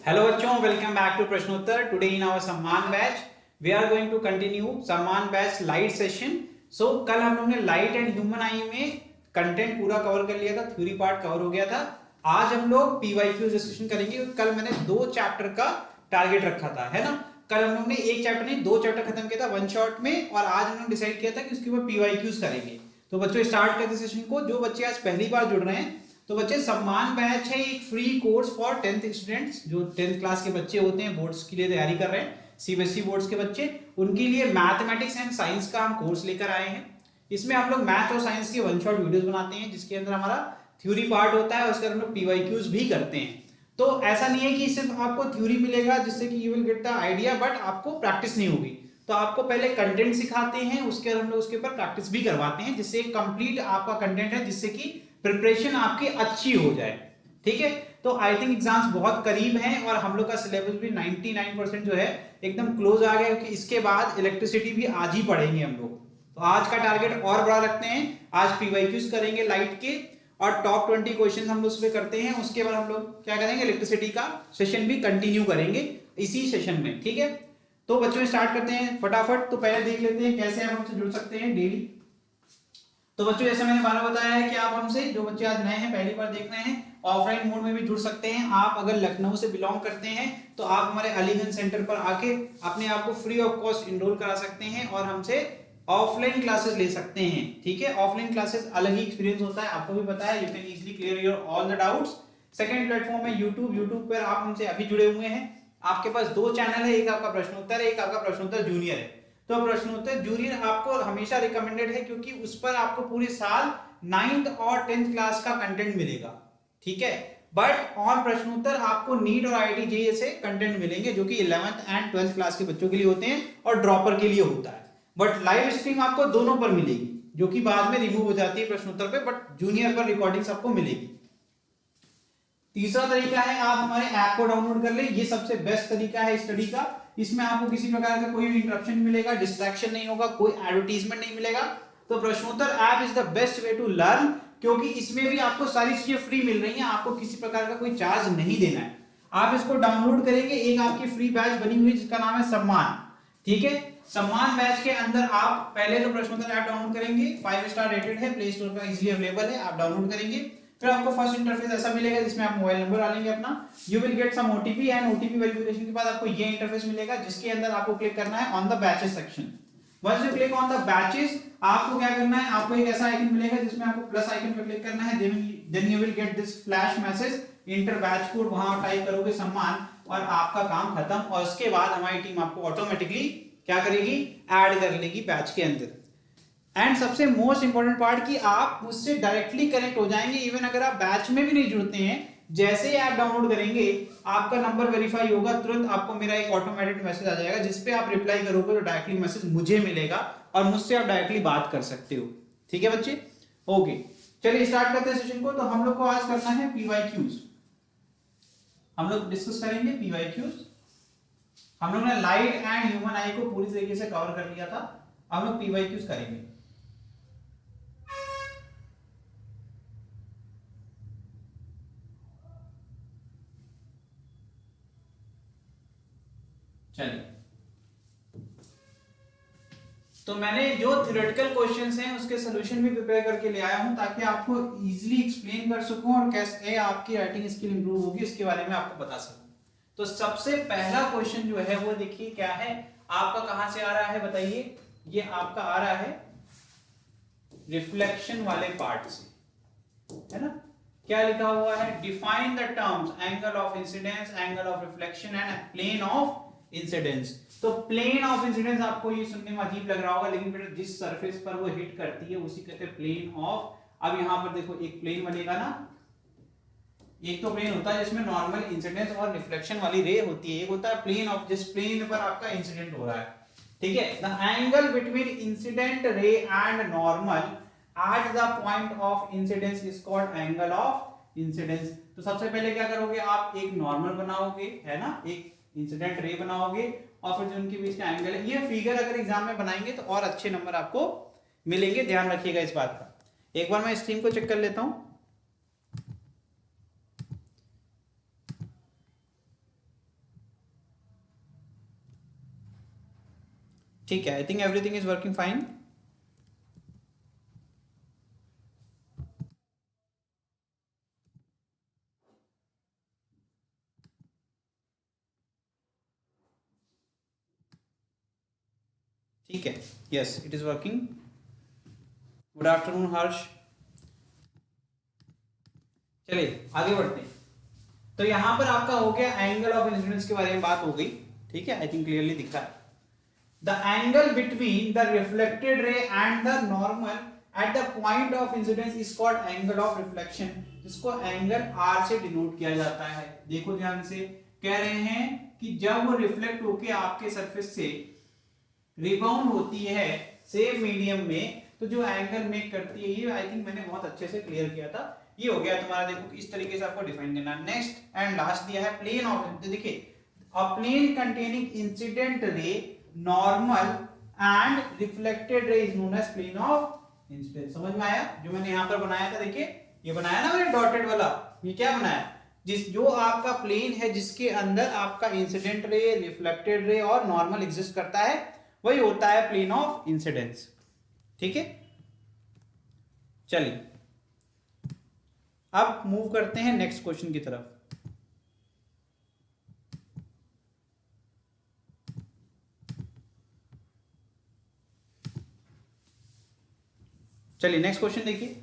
Hello बच्चों, welcome back to Prashnottar. Today in our Samman batch we are going to continue Samman batch light session. So कल हम लोग ने light and human आई में content पूरा कवर कर लिया था, थ्योरी पार्ट कवर हो गया था। आज हम लोग पीवाईक्यू डिस्कशन करेंगे। कल मैंने 2 चैप्टर का टारगेट रखा था, है ना। कल हम लोग ने एक चैप्टर नहीं 2 चैप्टर खत्म किया था वन शॉट में, और आज हम लोग डिसाइड किया था कि उसके ऊपर पीवाईक्यूज करेंगे। तो बच्चों स्टार्ट करते सेशन को। जो बच्चे आज पहली बार जुड़ रहे हैं, तो बच्चे सम्मान बैच है एक free course for 10th students, जो 10th क्लास के बच्चे होते हैं, बोर्ड्स के लिए तैयारी कर रहे हैं, सीबीएसई बोर्ड्स के बच्चे, उनके लिए मैथमेटिक्स एंड साइंस का हम कोर्स लेकर आए हैं। इसमें हम लोग मैथ और साइंस के वन शॉट वीडियोस बनाते हैं, जिसके अंदर हमारा थ्योरी पार्ट होता है, उसके अंदर हम लोग पीवाईक्यूज भी करते हैं। तो ऐसा नहीं है कि सिर्फ आपको थ्योरी मिलेगा जिससे कि you will get the idea, but आपको प्रैक्टिस नहीं होगी। तो आपको पहले कंटेंट सिखाते हैं, उसके बाद हम लोग उसके ऊपर प्रैक्टिस भी करवाते हैं, जिससे कंप्लीट आपका कंटेंट है, जिससे कि प्रिपरेशन आपकी अच्छी हो जाए। ठीक है, तो आई थिंक एग्जाम्स बहुत करीब हैं और हम लोग का सिलेबस भी 99% जो है एकदम क्लोज आ गया, क्योंकि इसके बाद इलेक्ट्रिसिटी भी आज ही पढ़ेंगे हम लोग। तो आज का टारगेट और बड़ा रखते हैं, आज पीवाईक्यूज करेंगे लाइट के, और टॉप 20 क्वेश्चन हम लोग उसमें करते हैं। उसके बाद हम लोग क्या करेंगे, इलेक्ट्रिसिटी का सेशन भी कंटिन्यू करेंगे इसी सेशन में। ठीक है, तो बच्चों स्टार्ट करते हैं फटाफट। तो पहले देख लेते हैं कैसे आप हमसे जुड़ सकते हैं डेली। तो बच्चों जैसे मैंने पहले बताया है कि आप हमसे, जो बच्चे आज नए हैं पहली बार देख रहे हैं, ऑफलाइन मोड में भी जुड़ सकते हैं। आप अगर लखनऊ से बिलोंग करते हैं तो आप हमारे अलीगंज सेंटर पर आके अपने आप को फ्री ऑफ कॉस्ट इनरोल करा सकते हैं और हमसे ऑफलाइन क्लासेस ले सकते हैं। ठीक है, ऑफलाइन क्लासेस अलग ही एक्सपीरियंस होता है, आपको भी पता है। You can easily clear your all the doubts. Second platform है यूट्यूब। यूट्यूब पर आप हमसे अभी जुड़े हुए हैं। आपके पास 2 चैनल है, एक आपका प्रश्नोत्तर है, एक आपका प्रश्नोत्तर जूनियर है। तो प्रश्नोत्तर जूनियर आपको हमेशा रिकमेंडेड है, क्योंकि उस पर आपको पूरे साल 9th और 10th क्लास का कंटेंट मिलेगा। ठीक है, बट ऑन प्रश्नोत्तर आपको नीट और आईआईटी जेईई से कंटेंट मिलेंगे, जो कि 11th एंड 12th क्लास के बच्चों के लिए होते हैं और ड्रॉपर के लिए होता है। बट लाइव स्ट्रीम आपको दोनों पर मिलेगी, जो कि बाद में रिमूव हो जाती है प्रश्नोत्तर पे, बट जूनियर पर रिकॉर्डिंग्स आपको मिलेगी। तीसरा तरीका है, आप हमारे ऐप को डाउनलोड कर ले। ये सबसे बेस्ट तरीका है स्टडी का। इसमें आपको किसी प्रकार का कोई भी इंटरप्शन मिलेगा, डिस्ट्रैक्शन नहीं होगा, कोई एडवर्टीजमेंट नहीं मिलेगा। तो Prashnottar app is the best way to learn, क्योंकि इसमें भी आपको सारी चीजें फ्री मिल रही हैं, आपको किसी प्रकार का कोई चार्ज नहीं देना है। आप इसको डाउनलोड करेंगे, एक आपकी फ्री बैच बनी हुई जिसका नाम है सम्मान। ठीक है, सम्मान बैच के अंदर आप पहले तो प्रश्नोत्तर ऐप डाउनलोड करेंगे, 5 स्टार रेटेड है, प्ले स्टोर पर इजीली अवेलेबल है, आप डाउनलोड करेंगे। फिर आपको फर्स्ट इंटरफेस ऐसा मिलेगा, जिसमें आप मोबाइल नंबर डालेंगे अपना, you will get some OTP, and OTP verification के बाद आपको ये इंटरफेस मिलेगा, जिसके अंदर आपको क्लिक करना है on the batches section. Once you click on the batches, आपको क्या करना है, आपको एक ऐसा आइकन मिलेगा जिसमें आपको प्लस आइकन पर क्लिक करना है। Then you will get this flash message, enter batch code, वहां टाइप करोगे सम्मान, और आपका काम खत्म। और उसके बाद हमारी टीम आपको ऑटोमेटिकली क्या करेगी, ऐड कर लेगी बैच के अंदर। एंड सबसे मोस्ट इंपॉर्टेंट पार्ट कि आप मुझसे डायरेक्टली कनेक्ट हो जाएंगे, इवन अगर आप बैच में भी नहीं जुड़ते हैं। जैसे ही ऐप डाउनलोड करेंगे, आपका नंबर वेरीफाई होगा, तुरंत आपको मेरा एक ऑटोमेटेड मैसेज आ जाएगा, जिसपे आप रिप्लाई करोगे तो डायरेक्टली मैसेज मुझे मिलेगा और मुझसे आप डायरेक्टली बात कर सकते हो। ठीक है बच्चे, ओके चलिए स्टार्ट करते हैं सेशन को। तो हम लोग को आज करना है पीवाईक्यूज। हम लोग डिस्कस करेंगे पीवाईक्यूज। हम लोग ने लाइट एंड ह्यूमन आई को पूरी तरीके से कवर कर लिया था, हम लोग पीवाईक्यूज करेंगे। चलिए, तो मैंने जो थ्योरेटिकल क्वेश्चंस हैं उसके सॉल्यूशन भी प्रिपेयर करके ले आया हूं, ताकि आपको इजीली एक्सप्लेन कर सकूं और कैसे आपकी राइटिंग स्किल इंप्रूव होगी इसके बारे में आपको बता सकूं। तो सबसे पहला क्वेश्चन जो है वो देखिए क्या है, आपका कहां से आ रहा है बताइए। ये आपका आ रहा है रिफ्लेक्शन वाले पार्ट से, है ना। क्या लिखा हुआ है, define the terms angle of incidence, angle of reflection and plane of incidence. तो प्लेन ऑफ इंसिडेंस आपको ये सुनने में अजीब लग रहा होगा, लेकिन बेटा जिस सरफेस पर वो हिट करती है उसी कहते हैं प्लेन ऑफ। अब यहां पर देखो एक प्लेन बनेगा ना, एक तो प्लेन होता है जिसमें नॉर्मल इंसिडेंस और रिफ्लेक्शन वाली रे होती है, एक होता है प्लेन ऑफ जिस प्लेन पर आपका इंसिडेंट हो रहा है। ठीक है, the angle between incident ray and normal at the point of incidence is called angle of incidence। तो सबसे पहले क्या करोगे, आप एक नॉर्मल बनाओगे, है ना, एक इंसिडेंट रे बनाओगे, और फिर जो उनके बीच का एंगल है, ये फिगर अगर एग्जाम में बनाएंगे तो और अच्छे नंबर आपको मिलेंगे, ध्यान रखिएगा इस बात का। एक बार मैं स्क्रीन को चेक कर लेता हूं। ठीक है, I think everything is working fine. ठीक है, yes it is working. Good afternoon Harsh. चलिए आगे बढ़ते हैं। तो यहां पर आपका हो गया एंगल ऑफ इंसिडेंस के बारे में बात हो गई। ठीक है, आई थिंक क्लियरली दिखा है। The angle between the reflected ray and the normal at the point of incidence is called angle of reflection, जिसको एंगल आर से डिनोट किया जाता है। देखो ध्यान से, कह रहे हैं कि जब वो रिफ्लेक्ट होके आपके सरफेस से रिबाउंड होती है सेम मीडियम में, तो जो एंगल मेक करती है, ये आई थिंक मैंने बहुत अच्छे से क्लियर किया था। ये हो गया तुम्हारा, देखो इस तरीके से आपको डिफाइन करना। नेक्स्ट एंड लास्ट दिया है प्लेन ऑफ, देखिए a plane containing incident ray, normal and reflected ray is known as plane of incidence. समझ में आया? जो मैंने यहां पर बनाया था, देखिए ये बनाया ना मैंने डॉटेड वाला, ये क्या बनाया, जिस जो आपका प्लेन है जिसके अंदर आपका इंसिडेंट रे, रिफ्लेक्टेड रे और नॉर्मल एग्जिस्ट करता है, वही होता है प्लेन ऑफ इंसिडेंस। ठीक है, चलिए अब मूव करते हैं नेक्स्ट क्वेश्चन की तरफ। चलिए नेक्स्ट क्वेश्चन देखिए।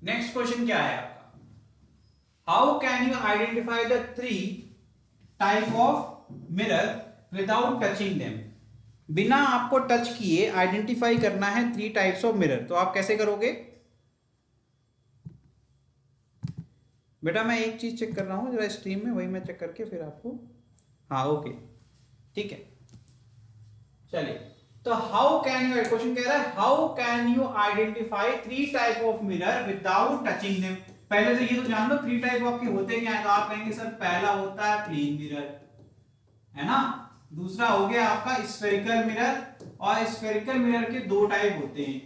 नेक्स्ट क्वेश्चन क्या है आपका, how can you identify the 3 type of mirror without touching them. बिना आपको टच किए आइडेंटिफाई करना है 3 टाइप्स ऑफ मिरर, तो आप कैसे करोगे? बेटा मैं एक चीज चेक कर रहा हूं जरा स्ट्रीम में, वही मैं चेक करके फिर आपको, हाँ ओके ठीक है। चलिए, तो हाउ कैन यू, क्वेश्चन कह रहा है how can you identify 3 type of mirror without touching them. पहले तो ये तो जान लो 3 टाइप ऑफ के होते क्या है, तो आप कहेंगे सर पहला होता है प्लेन मिरर, है ना। दूसरा हो गया आपका स्फेरिकल मिरर, और स्फेरिकल मिरर के 2 टाइप होते हैं।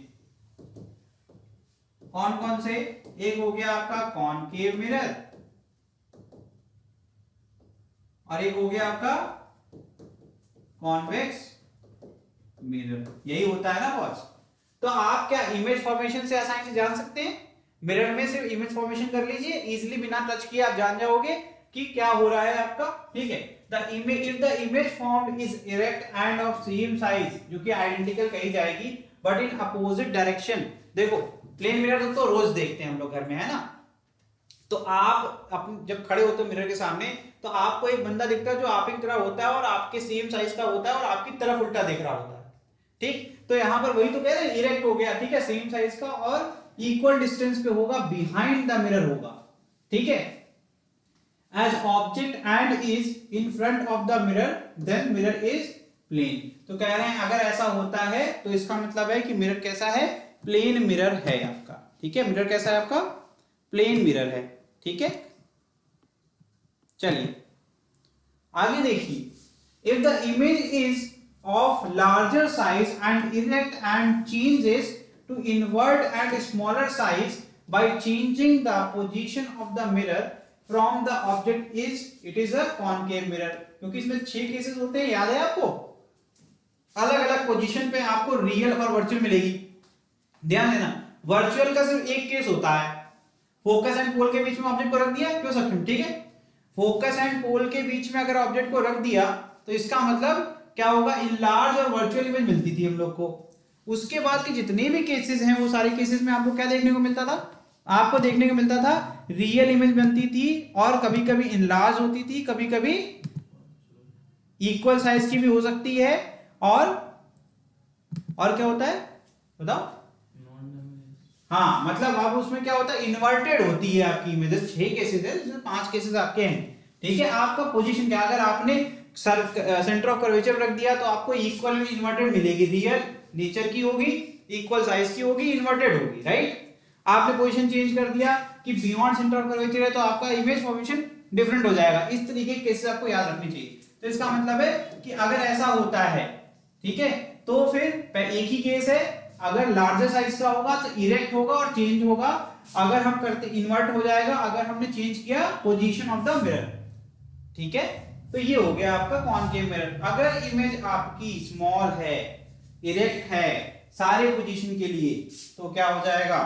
कौन कौन से? एक हो गया आपका कॉनकेव मिरर, और एक हो गया आपका कॉन्वेक्स मिरर। यही होता है ना बॉस। तो आप क्या इमेज फॉर्मेशन से आसानी से जान सकते हैं? मिरर में सिर्फ इमेज फॉर्मेशन कर लीजिए, इजीली बिना टच किए आप जान जाओगे कि क्या हो रहा है आपका। ठीक है, the image, if the image form is erect end of same size, जो कि आइडेंटिकल कही जाएगी, बट इन अपोजिट डायरेक्शन। देखो प्लेन मिरर तो रोज देखते हैं हम लोग घर में, है ना। तो आप अपन जब खड़े होते हो मिरर के सामने, तो आपको एक बंदा दिखता है जो आप की तरह होता है और आपके सेम साइज का होता है और आपकी तरफ उल्टा देख रहा होता है। ठीक, तो यहां पर वही तो कह रहे हैं, इरेक्ट हो गया, ठीक है, सेम साइज का और इक्वल डिस्टेंस पे होगा, बिहाइंड द मिरर होगा। ठीक है, as object and is in front of the mirror, then mirror is plane. तो कह रहे हैं अगर ऐसा होता है तो इसका मतलब है कि मिरर कैसा है, प्लेन मिरर है आपका। ठीक है, मिरर कैसा है आपका, प्लेन मिरर है। ठीक है, चलिए आगे देखिए, if the image is of larger size and erect and changes to invert and smaller size by changing the position of the mirror from the object is, it is a concave mirror। क्योंकि इसमें 6 cases होते हैं, याद है आपको, अलग अलग position पे आपको रियल और वर्चुअल मिलेगी। ध्यान देना, वर्चुअल का सिर्फ एक केस होता है, फोकस एंड पोल के बीच में ऑब्जेक्ट को रख दिया, क्यों सक्षम, ठीक है, फोकस एंड पोल के बीच में अगर ऑब्जेक्ट को रख दिया तो इसका मतलब क्या होगा, इनलार्ज और वर्चुअल इमेज मिलती थी हम लोग को। उसके बाद के जितने भी केसेस हैं वो सारे केसेस में आपको क्या देखने को मिलता था, आपको देखने को मिलता था रियल इमेज बनती थी, और कभी कभी इनलार्ज होती थी, कभी कभी इक्वल साइज की भी हो सकती है, और क्या होता है बताओ। हाँ, मतलब आप उसमें क्या होता है, इन्वर्टेड होती है आपकी इमेजेस। 6 केसेस है, जिसमें 5 केसेस आपके हैं। ठीक है, आपका पोजीशन क्या, अगर आपने सेंटर ऑफ कर्वेचर रख दिया तो आपको इक्वल में इन्वर्टेड मिलेगी, रियल नेचर की होगी, इक्वल साइज की होगी, इन्वर्टेड होगी, राइट। आपने पोजीशन चेंज कर दिया कि बियॉन्ड सेंटर ऑफ कर्वेचर है, तो आपका इमेज फॉर्मेशन डिफरेंट हो जाएगा। इस तरीके के केसेस आपको याद रखने चाहिए। तो इसका मतलब है कि अगर ऐसा होता है, ठीक है, तो फिर एक ही केस है, अगर लार्जर साइज का होगा तो इरेक्ट होगा और चेंज होगा, अगर हम करते इन्वर्ट हो जाएगा अगर हमने चेंज किया पोजीशन ऑफ द मिरर। ठीक है, तो ये हो गया आपका कॉनकेव मिरर। अगर इमेज आपकी स्मॉल है, इरेक्ट है सारे पोजीशन के लिए, तो क्या हो जाएगा,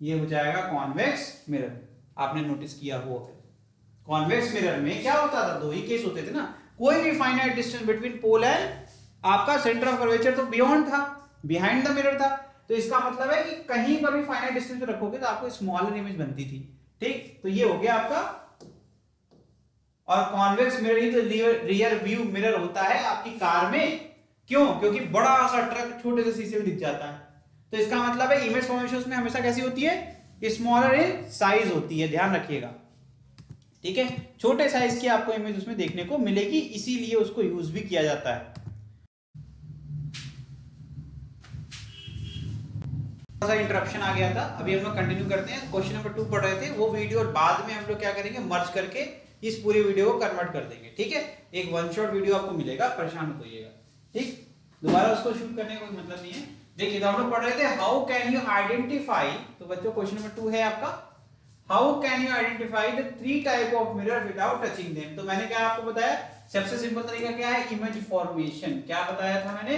ये हो जाएगा कॉन्वेक्स मिरर। आपने नोटिस किया हो कॉन्वेक्स मिरर में क्या होता था, दो ही केस होते थे ना, कोई भी finite distance between pole and आपका सेंटर ऑफ कर्वेचर तो बियॉन्ड था, बिहाइंड द मिरर था। तो इसका मतलब है कि कहीं पर भी फाइनाइट डिस्टेंस पे रखोगे तो आपको स्मॉलर इमेज बनती थी। ठीक, तो ये हो गया आपका। और कॉन्वेक्स मिरर ही तो रियर व्यू मिरर होता है आपकी कार में। क्यों? क्योंकि बड़ा सा ट्रक छोटे से शीशे में दिख जाता है। तो इसका मतलब है इमेज फॉर्मेशन उसमें हमेशा कैसी होती है, स्मॉलर इन साइज होती है, ध्यान रखिएगा। ठीक है, छोटे साइज की आपको इमेज उसमें देखने को मिलेगी, इसीलिए उसको यूज भी किया जाता है। इंटरप्शन आ गया था, अभी हम लोग कंटिन्यू करते हैं। क्वेश्चन नंबर 2 पढ़ रहे थे, वो वीडियो और बाद में हम लोग क्या करेंगे, मर्ज करके इस पूरे वीडियो को कन्वर्ट कर देंगे। ठीक है, एक वन शॉट वीडियो आपको मिलेगा, परेशान मत होइएगा। ठीक, दोबारा उसको शूट करने का कोई मतलब नहीं है। देखिए, तो हम लोग पढ़ रहे थे हाउ कैन यू आइडेंटिफाई, तो बच्चों क्वेश्चन नंबर 2 है आपका, how can you identify the 3 type of mirror without touching them. तो मैंने क्या आपको बताया, सबसे सिंपल तरीका क्या है, इमेज फॉर्मेशन। क्या बताया था मैंने,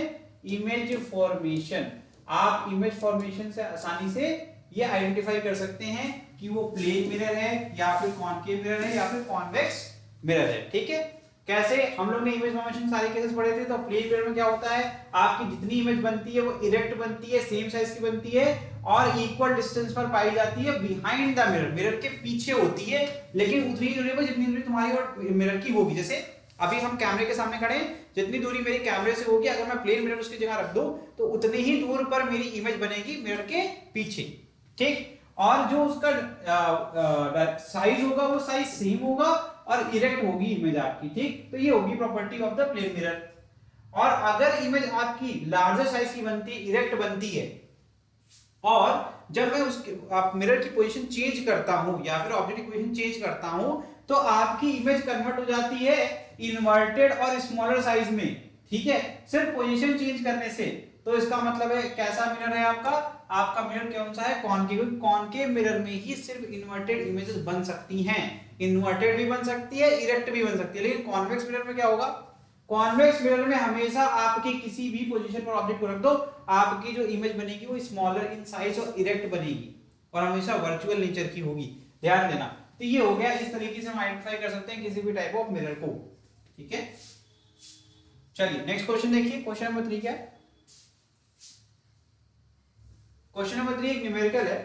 इमेज फॉर्मेशन। आप इमेज फॉर्मेशन से आसानी से ये आइडेंटिफाई कर सकते हैं कि वो प्लेन मिरर है या फिर कॉनकेव मिरर है या फिर कॉन्वेक्स मिरर है। ठीक है, कैसे, हम लोग ने इमेज फॉर्मेशन सारे केसेस पढ़े थे। तो प्लेन मिरर में क्या होता है, आपकी जितनी इमेज बनती है वो इरेक्ट बनती है, सेम साइज की बनती है और इक्वल डिस्टेंस पर पाई जाती है बिहाइंड द मिरर, मिरर के पीछे होती है, लेकिन उतनी दूरी पर जितनी दूरी तुम्हारी और मिरर की होगी। जैसे अभी हम कैमरे के सामने खड़े हैं, जितनी दूरी मेरी कैमरे से होगी, अगर मैं प्लेन मिरर उसकी जगह रख दूं तो उतनी ही दूर पर मेरी इमेज बनेगी मिरर के पीछे। ठीक, और जो उसका साइज होगा वो साइज सेम होगा और इरेक्ट होगी इमेज आपकी। ठीक, तो ये होगी property of the plane mirror. और अगर इमेज आपकी लार्जर साइज की बनती है, इरेक्ट बनती है, और जब मैं उसके आप मिरर की पोजीशन चेंज करता हूं या फिर ऑब्जेक्ट की पोजीशन चेंज करता हूं, तो आपकी इमेज कन्वर्ट हो जाती है इन्वर्टेड और स्मॉलर साइज में। ठीक है, सिर्फ पोजीशन चेंज करने से। तो इसका मतलब है कैसा मिरर है आपका, आपका मिरर कौन सा है, कॉनकेव। कॉनकेव मिरर में ही सिर्फ इन्वर्टेड इमेजेस बन सकती हैं, इन्वर्टेड भी बन सकती है, इरेक्ट भी बन सकती है। लेकिन कॉन्वेक्स मिरर में क्या होगा, कॉन्वेक्स मिरर में हमेशा आपकी किसी भी पोजीशन पर ऑब्जेक्ट को रख दो, आपकी जो इमेज बनेगी वो स्मॉलर इन साइज और इरेक्ट बनेगी और हमेशा वर्चुअल नेचर की होगी, ध्यान देना। तो ये हो गया, इस तरीके से हम आइडेंटिफाई कर सकते हैं किसी भी टाइप ऑफ मिरर को। ठीक है, चलिए नेक्स्ट क्वेश्चन देखिए। क्वेश्चन नंबर 3 क्या है, क्वेश्चन नंबर 3 एक न्यूमेरिकल है।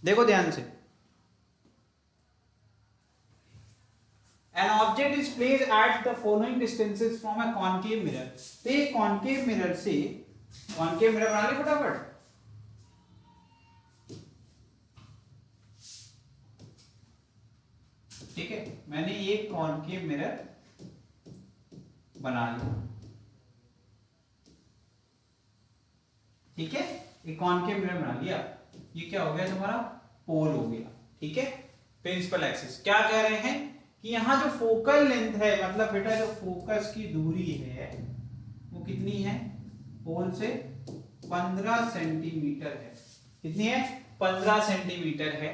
देखो ध्यान से, An object is placed at the following distances from a concave mirror। तो ये concave mirror से, concave mirror बना ले फटाफट। ठीक है, मैंने ये concave mirror बना लिया। ठीक है, एक concave mirror बना लिया। ये क्या हो गया तुम्हारा, पोल हो गया। ठीक है, प्रिंसिपल एक्सिस। क्या कह रहे हैं कि यहां जो फोकल लेंथ है, मतलब बेटा जो फोकस की दूरी है वो कितनी है, पोल से 15 सेंटीमीटर है। कितनी है, 15 सेंटीमीटर है।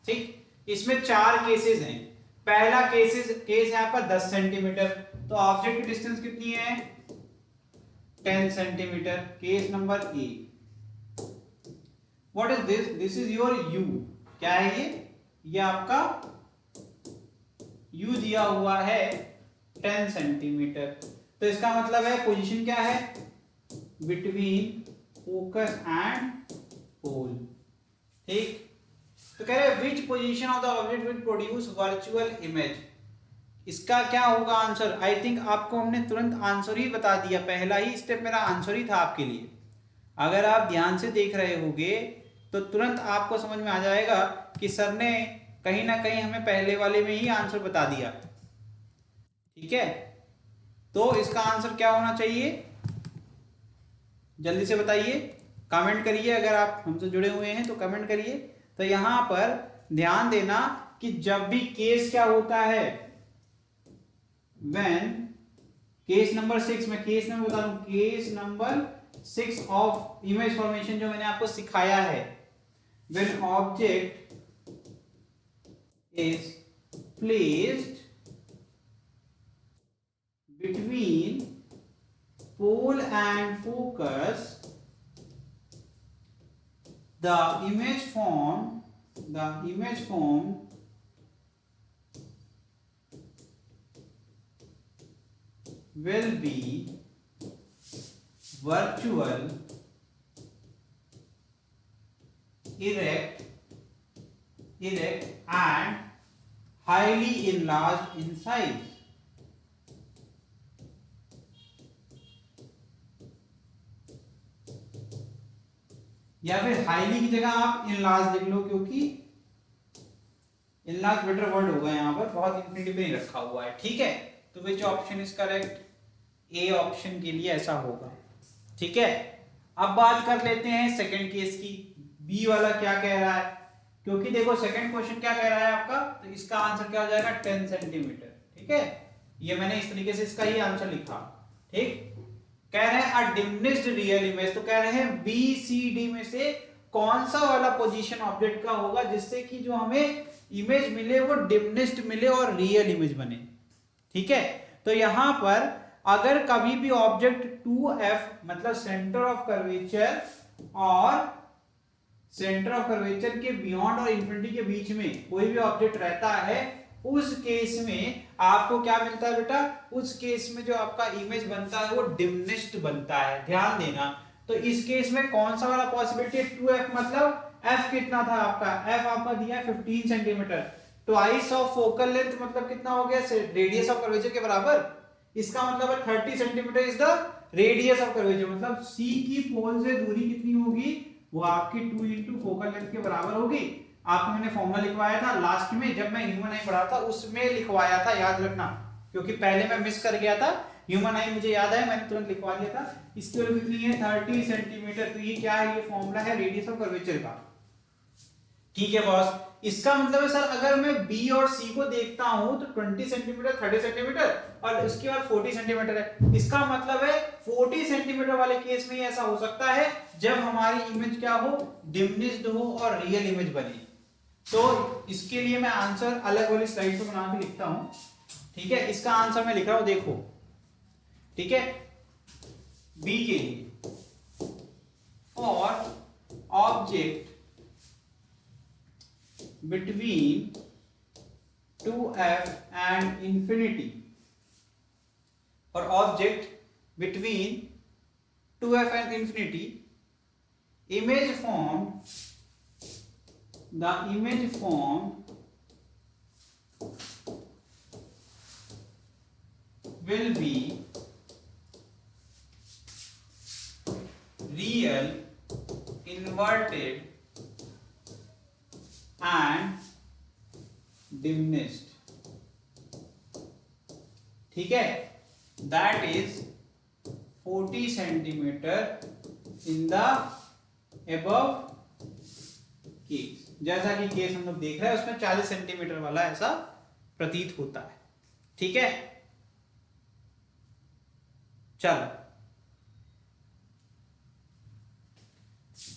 ठीक, इसमें 4 केसेस हैं। पहला केस है आपका 10 सेंटीमीटर, तो ऑब्जेक्ट की डिस्टेंस कितनी है, 10 centimetre. Case number A, what is this, this is your you. क्या है ये आपका यू दिया हुआ है 10 सेंटीमीटर। तो इसका मतलब है पोजीशन क्या है, बिटवीन फोकस एंड पोल। ठीक, तो कह रहे which position of the object will produce virtual image. इसका क्या होगा आंसर, आई थिंक आपको हमने तुरंत आंसर ही बता दिया, पहला ही स्टेप मेरा आंसर ही था आपके लिए। अगर आप ध्यान से देख रहे होगे तो तुरंत आपको समझ में आ जाएगा कि सर ने कहीं ना कहीं हमें पहले वाले में ही आंसर बता दिया। ठीक है, तो इसका आंसर क्या होना चाहिए, जल्दी से बताइए, कमेंट करिए। अगर आप हमसे जुड़े हुए हैं तो कमेंट करिए। तो यहां पर ध्यान देना कि जब भी केस क्या होता है, व्हेन केस नंबर 6, मैं केस नंबर बता दूं, case number 6 of image formation जो मैंने आपको सिखाया है, when object is placed between pole and focus, the image formed will be virtual, erect and highly enlarged in size. या फिर हाईली की जगह आप इनलार्ज लिख लो, क्योंकि इनलार्ज बेटर वर्ड होगा, यहां पर बहुत इंफिनिटिव नहीं रखा हुआ है। ठीक है, तो which option is correct? A option के लिए ऐसा होगा। ठीक है, अब बात कर लेते हैं सेकंड केस की। बी वाला क्या कह रहा है? क्योंकि देखो सेकंड क्वेश्चन क्या कह रहा है आपका, तो इसका आंसर क्या हो जाएगा? 10 सेंटीमीटर। ठीक है, ये मैंने इस तरीके से इसका ही आंसर लिखा। ठीक, कह रहे हैं अ डिमिनिश्ड रियल इमेज, तो कह रहे हैं बी सी डी में से कौन सा वाला पोजीशन ऑब्जेक्ट का होगा जिससे कि जो हमें इमेज मिले वो डिमिनिश्ड मिले और रियल इमेज बने। ठीक है, तो यहां पर अगर कभी भी ऑब्जेक्ट 2f मतलब सेंटर ऑफ कर्वेचर और सेंटर ऑफ कर्वेचर के बियॉन्ड और इंफिनिटी के बीच में कोई भी ऑब्जेक्ट रहता है, उस केस में आपको क्या मिलता है बेटा? उस केस में जो आपका इमेज बनता है वो डिमिनिश्ड बनता है। ध्यान देना, तो इस केस में कौन सा वाला पॉसिबिलिटी है? 2f मतलब f कितना था आपका? f आपका दिया है 15 centimetre, twice of focal length मतलब कितना हो गया? रेडियस ऑफ कर्वेचर के बराबर। इसका मतलब है 30 centimetre is the radius of curvature, मतलब c की पोल से दूरी कितनी होगी? वो आपकी 2 इंटू फोकल लेंथ के बराबर होगी। आपको मैंने फॉर्मूला लिखवाया था लास्ट में, जब मैं ह्यूमन आई पढ़ा था उसमें लिखवाया था, याद रखना, क्योंकि पहले मैं मिस कर गया था। ह्यूमन आई मुझे याद है, मैंने तुरंत लिखवा दिया था। इसकी वैल्यू कितनी है? 30 सेंटीमीटर। तो ये क्या है? ये फॉर्मूला है रेडियस ऑफ कर्वेचर का। ठीक है बॉस, इसका मतलब है सर अगर मैं बी और सी को देखता हूं तो 20 सेंटीमीटर, 30 सेंटीमीटर और उसके बाद 40 सेंटीमीटर है। इसका मतलब है 40 सेंटीमीटर वाले केस में ऐसा हो सकता है जब हमारी इमेज क्या हो? डिमिनिश्ड हो और रियल इमेज बने। तो इसके लिए मैं आंसर अलग वाली स्लाइड से बना के लिखता हूं। ठीक है, इसका आंसर मैं लिख रहा हूं, देखो। ठीक है, बी के लिए for object between 2f and infinity, for object between 2f and infinity, image formed, the image formed will be real, inverted and diminished. ठीक है, that is 40 centimetre in the above case. जैसा कि case हम लोग देख रहे हैं उसमें 40 सेंटीमीटर वाला ऐसा प्रतीत होता है। ठीक है, चलो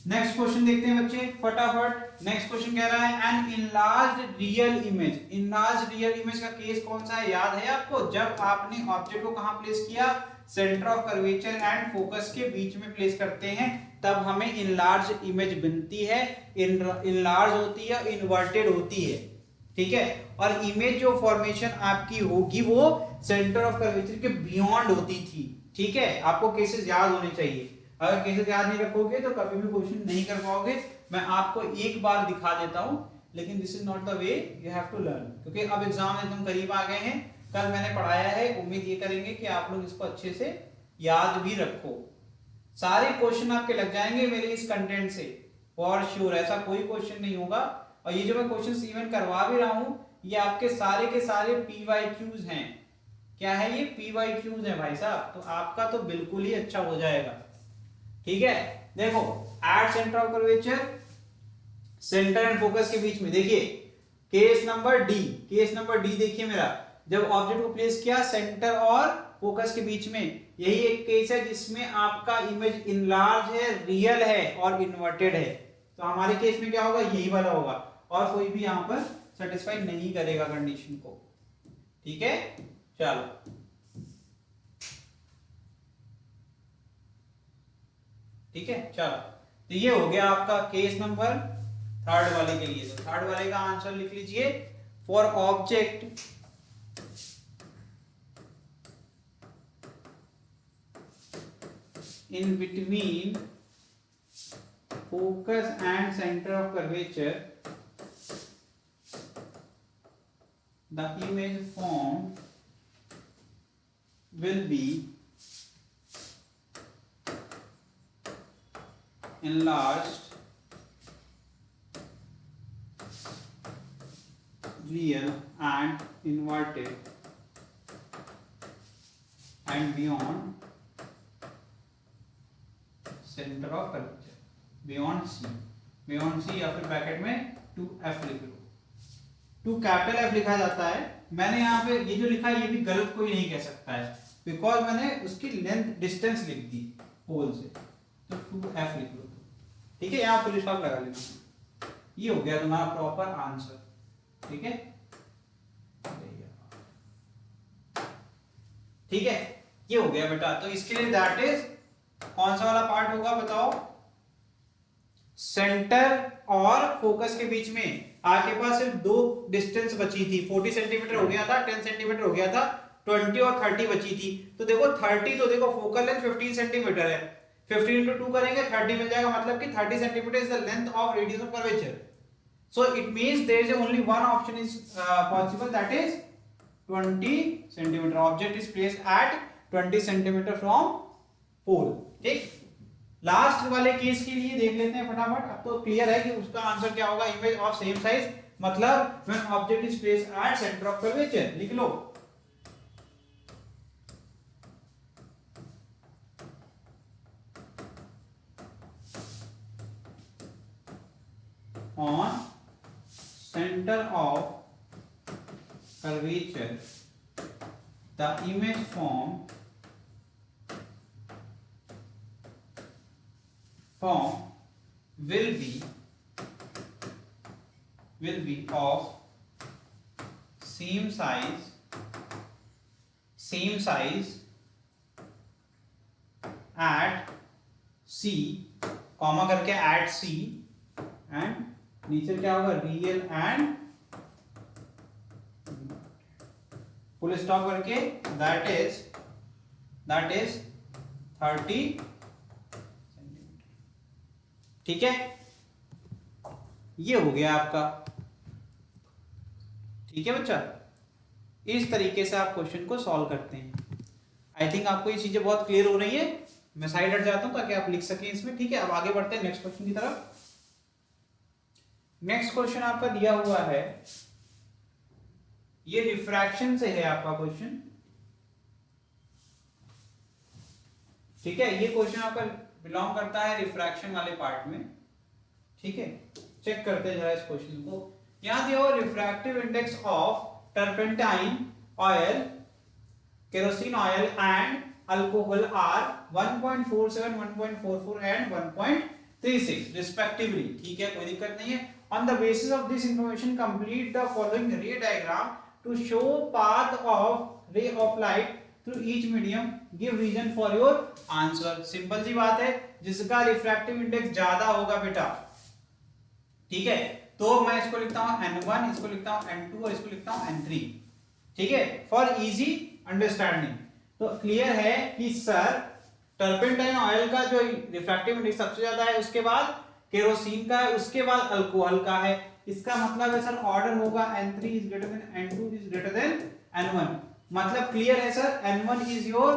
नेक्स्ट क्वेश्चन देखते हैं बच्चे फटाफट। नेक्स्ट क्वेश्चन कह रहा है an enlarged real image. Enlarged real image का केस कौन सा है? याद है आपको? जब आपने ऑब्जेक्ट को कहां प्लेस किया? Centre of curvature and focus के बीच में प्लेस करते हैं, तब हमें इनलार्ज इमेज बनती है। इनलार्ज होती है, इन्वर्टेड होती है। ठीक है, और इमेज जो फॉर्मेशन आपकी होगी वो सेंटर ऑफ कर्वेचर के बियॉन्ड होती थी। ठीक है, आपको केसेस याद होने चाहिए। अगर केसेस याद नहीं रखोगे तो कभी भी क्वेश्चन नहीं कर पाओगे। मैं आपको एक बार दिखा देता हूं, लेकिन this is not the way, you have to learn, क्योंकि अब एग्जाम एकदम करीब आ गए हैं। कल मैंने पढ़ाया है, उम्मीद ये करेंगे कि आप लोग इसको अच्छे से याद भी रखो। सारे क्वेश्चन आपके लग जाएंगे मेरे इस कंटेंट से, फॉर श्योर। ऐसा कोई क्वेश्चन नहीं होगा। और ये जो मैं क्वेश्चन इवन करवा भी रहा हूं, ये आपके सारे के सारे PYQs हैं। क्या है ये? PYQs है भाई साहब। तो आपका तो बिल्कुल ही अच्छा हो जाएगा। ठीक है, देखो eight centre of curvature, centre and focus के बीच में, देखिए case number D. Case number D देखिए मेरा, जब ऑब्जेक्ट को प्लेस किया सेंटर और फोकस के बीच में, यही एक केस है जिसमें आपका इमेज इनलार्ज है, रियल है और इन्वर्टेड है। तो हमारे केस में क्या होगा? यही वाला होगा, और कोई भी यहां पर सेटिस्फाई नहीं करेगा कंडीशन को। ठीक है, चलो ठीक है, चलो तो ये हो गया आपका केस नंबर थर्ड वाले के लिए। तो थर्ड वाले का आंसर लिख लीजिए, for object in between focus and center of curvature, the image formed will be enlarged, real and inverted, and beyond centre of curvature, beyond C या फिर ब्रैकेट में 2f लिख लो। 2 कैपिटल F लिखा जाता है। मैंने यहाँ पे ये जो लिखा है ये भी गलत कोई नहीं कह सकता है, बिकॉज मैंने उसकी लेंथ डिस्टेंस लिख दी होल से, तो 2f लिख लो। ठीक है, यहाँ फुल स्टॉप लगा लेना। ये हो गया तुम्हारा प्रॉपर आंसर। ठीक है, ठीक है, ये हो गया बेटा। तो इसके लिए दैट इज कौन सा वाला पार्ट होगा बताओ? सेंटर और फोकस के बीच में आपके पास सिर्फ 2 डिस्टेंस बची थी। 40 सेंटीमीटर हो गया था, 10 सेंटीमीटर हो गया था, 20 और 30 बची थी। तो देखो 30, तो देखो फोकल लेंथ 15 सेंटीमीटर है, 15 इंटू 2 करेंगे 30 मिल जाएगा, मतलब कि 30 centimetre is the length of radius of curvature. So it means there is only one option is possible, that is 20 centimetre. Object is placed at 20 centimetre from pole. ठीक, last वाले case के लिए देख लेते हैं फटाफट। अब तो क्लियर है कि उसका आंसर क्या होगा, इमेज ऑफ सेम साइज, मतलब when object is placed at centre of curvature. लिख लो, on centre of curvature the image form will be of same size at C, comma करके at C, एंड नीचे क्या होगा, real and full stop करके that is 30। ठीक है, ये हो गया आपका। ठीक है बच्चा, इस तरीके से आप क्वेश्चन को सॉल्व करते हैं। आई थिंक आपको ये चीजें बहुत क्लियर हो रही है। मैं साइड हट जाता हूं ताकि आप लिख सकें इसमें। ठीक है, अब आगे बढ़ते हैं नेक्स्ट क्वेश्चन की तरफ। नेक्स्ट क्वेश्चन आपका दिया हुआ है, ये रिफ्रैक्शन से है आपका क्वेश्चन। ठीक है, ये क्वेश्चन आपका बिलोंग करता है रिफ्रैक्शन वाले पार्ट में। ठीक है, चेक करते हैं जरा इस क्वेश्चन को। यहां दिया हुआ refractive index of turpentine oil, kerosene oil and alcohol are 1.47, 1.44 and 1.36 respectively. ठीक है, कोई दिक्कत नहीं है। On the basis of this information complete the following ray diagram to show path of ray of light through each medium, give reason for your answer. Simple सी बात है, जिसका रिफ्रैक्टिव इंडेक्स ज्यादा होगा बेटा, ठीक है, तो मैं इसको लिखता हूं N1, इसको लिखता हूं N2 और इसको लिखता हूं N3। ठीक है, फॉर इजी अंडरस्टैंडिंग। तो क्लियर है कि सर टर्पेंटाइन ऑयल का जो रिफ्रैक्टिव इंडेक्स सबसे ज्यादा है, उसके बाद केरोसिन का है, उसके बाद अल्कोहल का है। इसका मतलब है सर ऑर्डर होगा N3 is greater than N2 is greater than N1। मतलब क्लियर है sir, N1 is your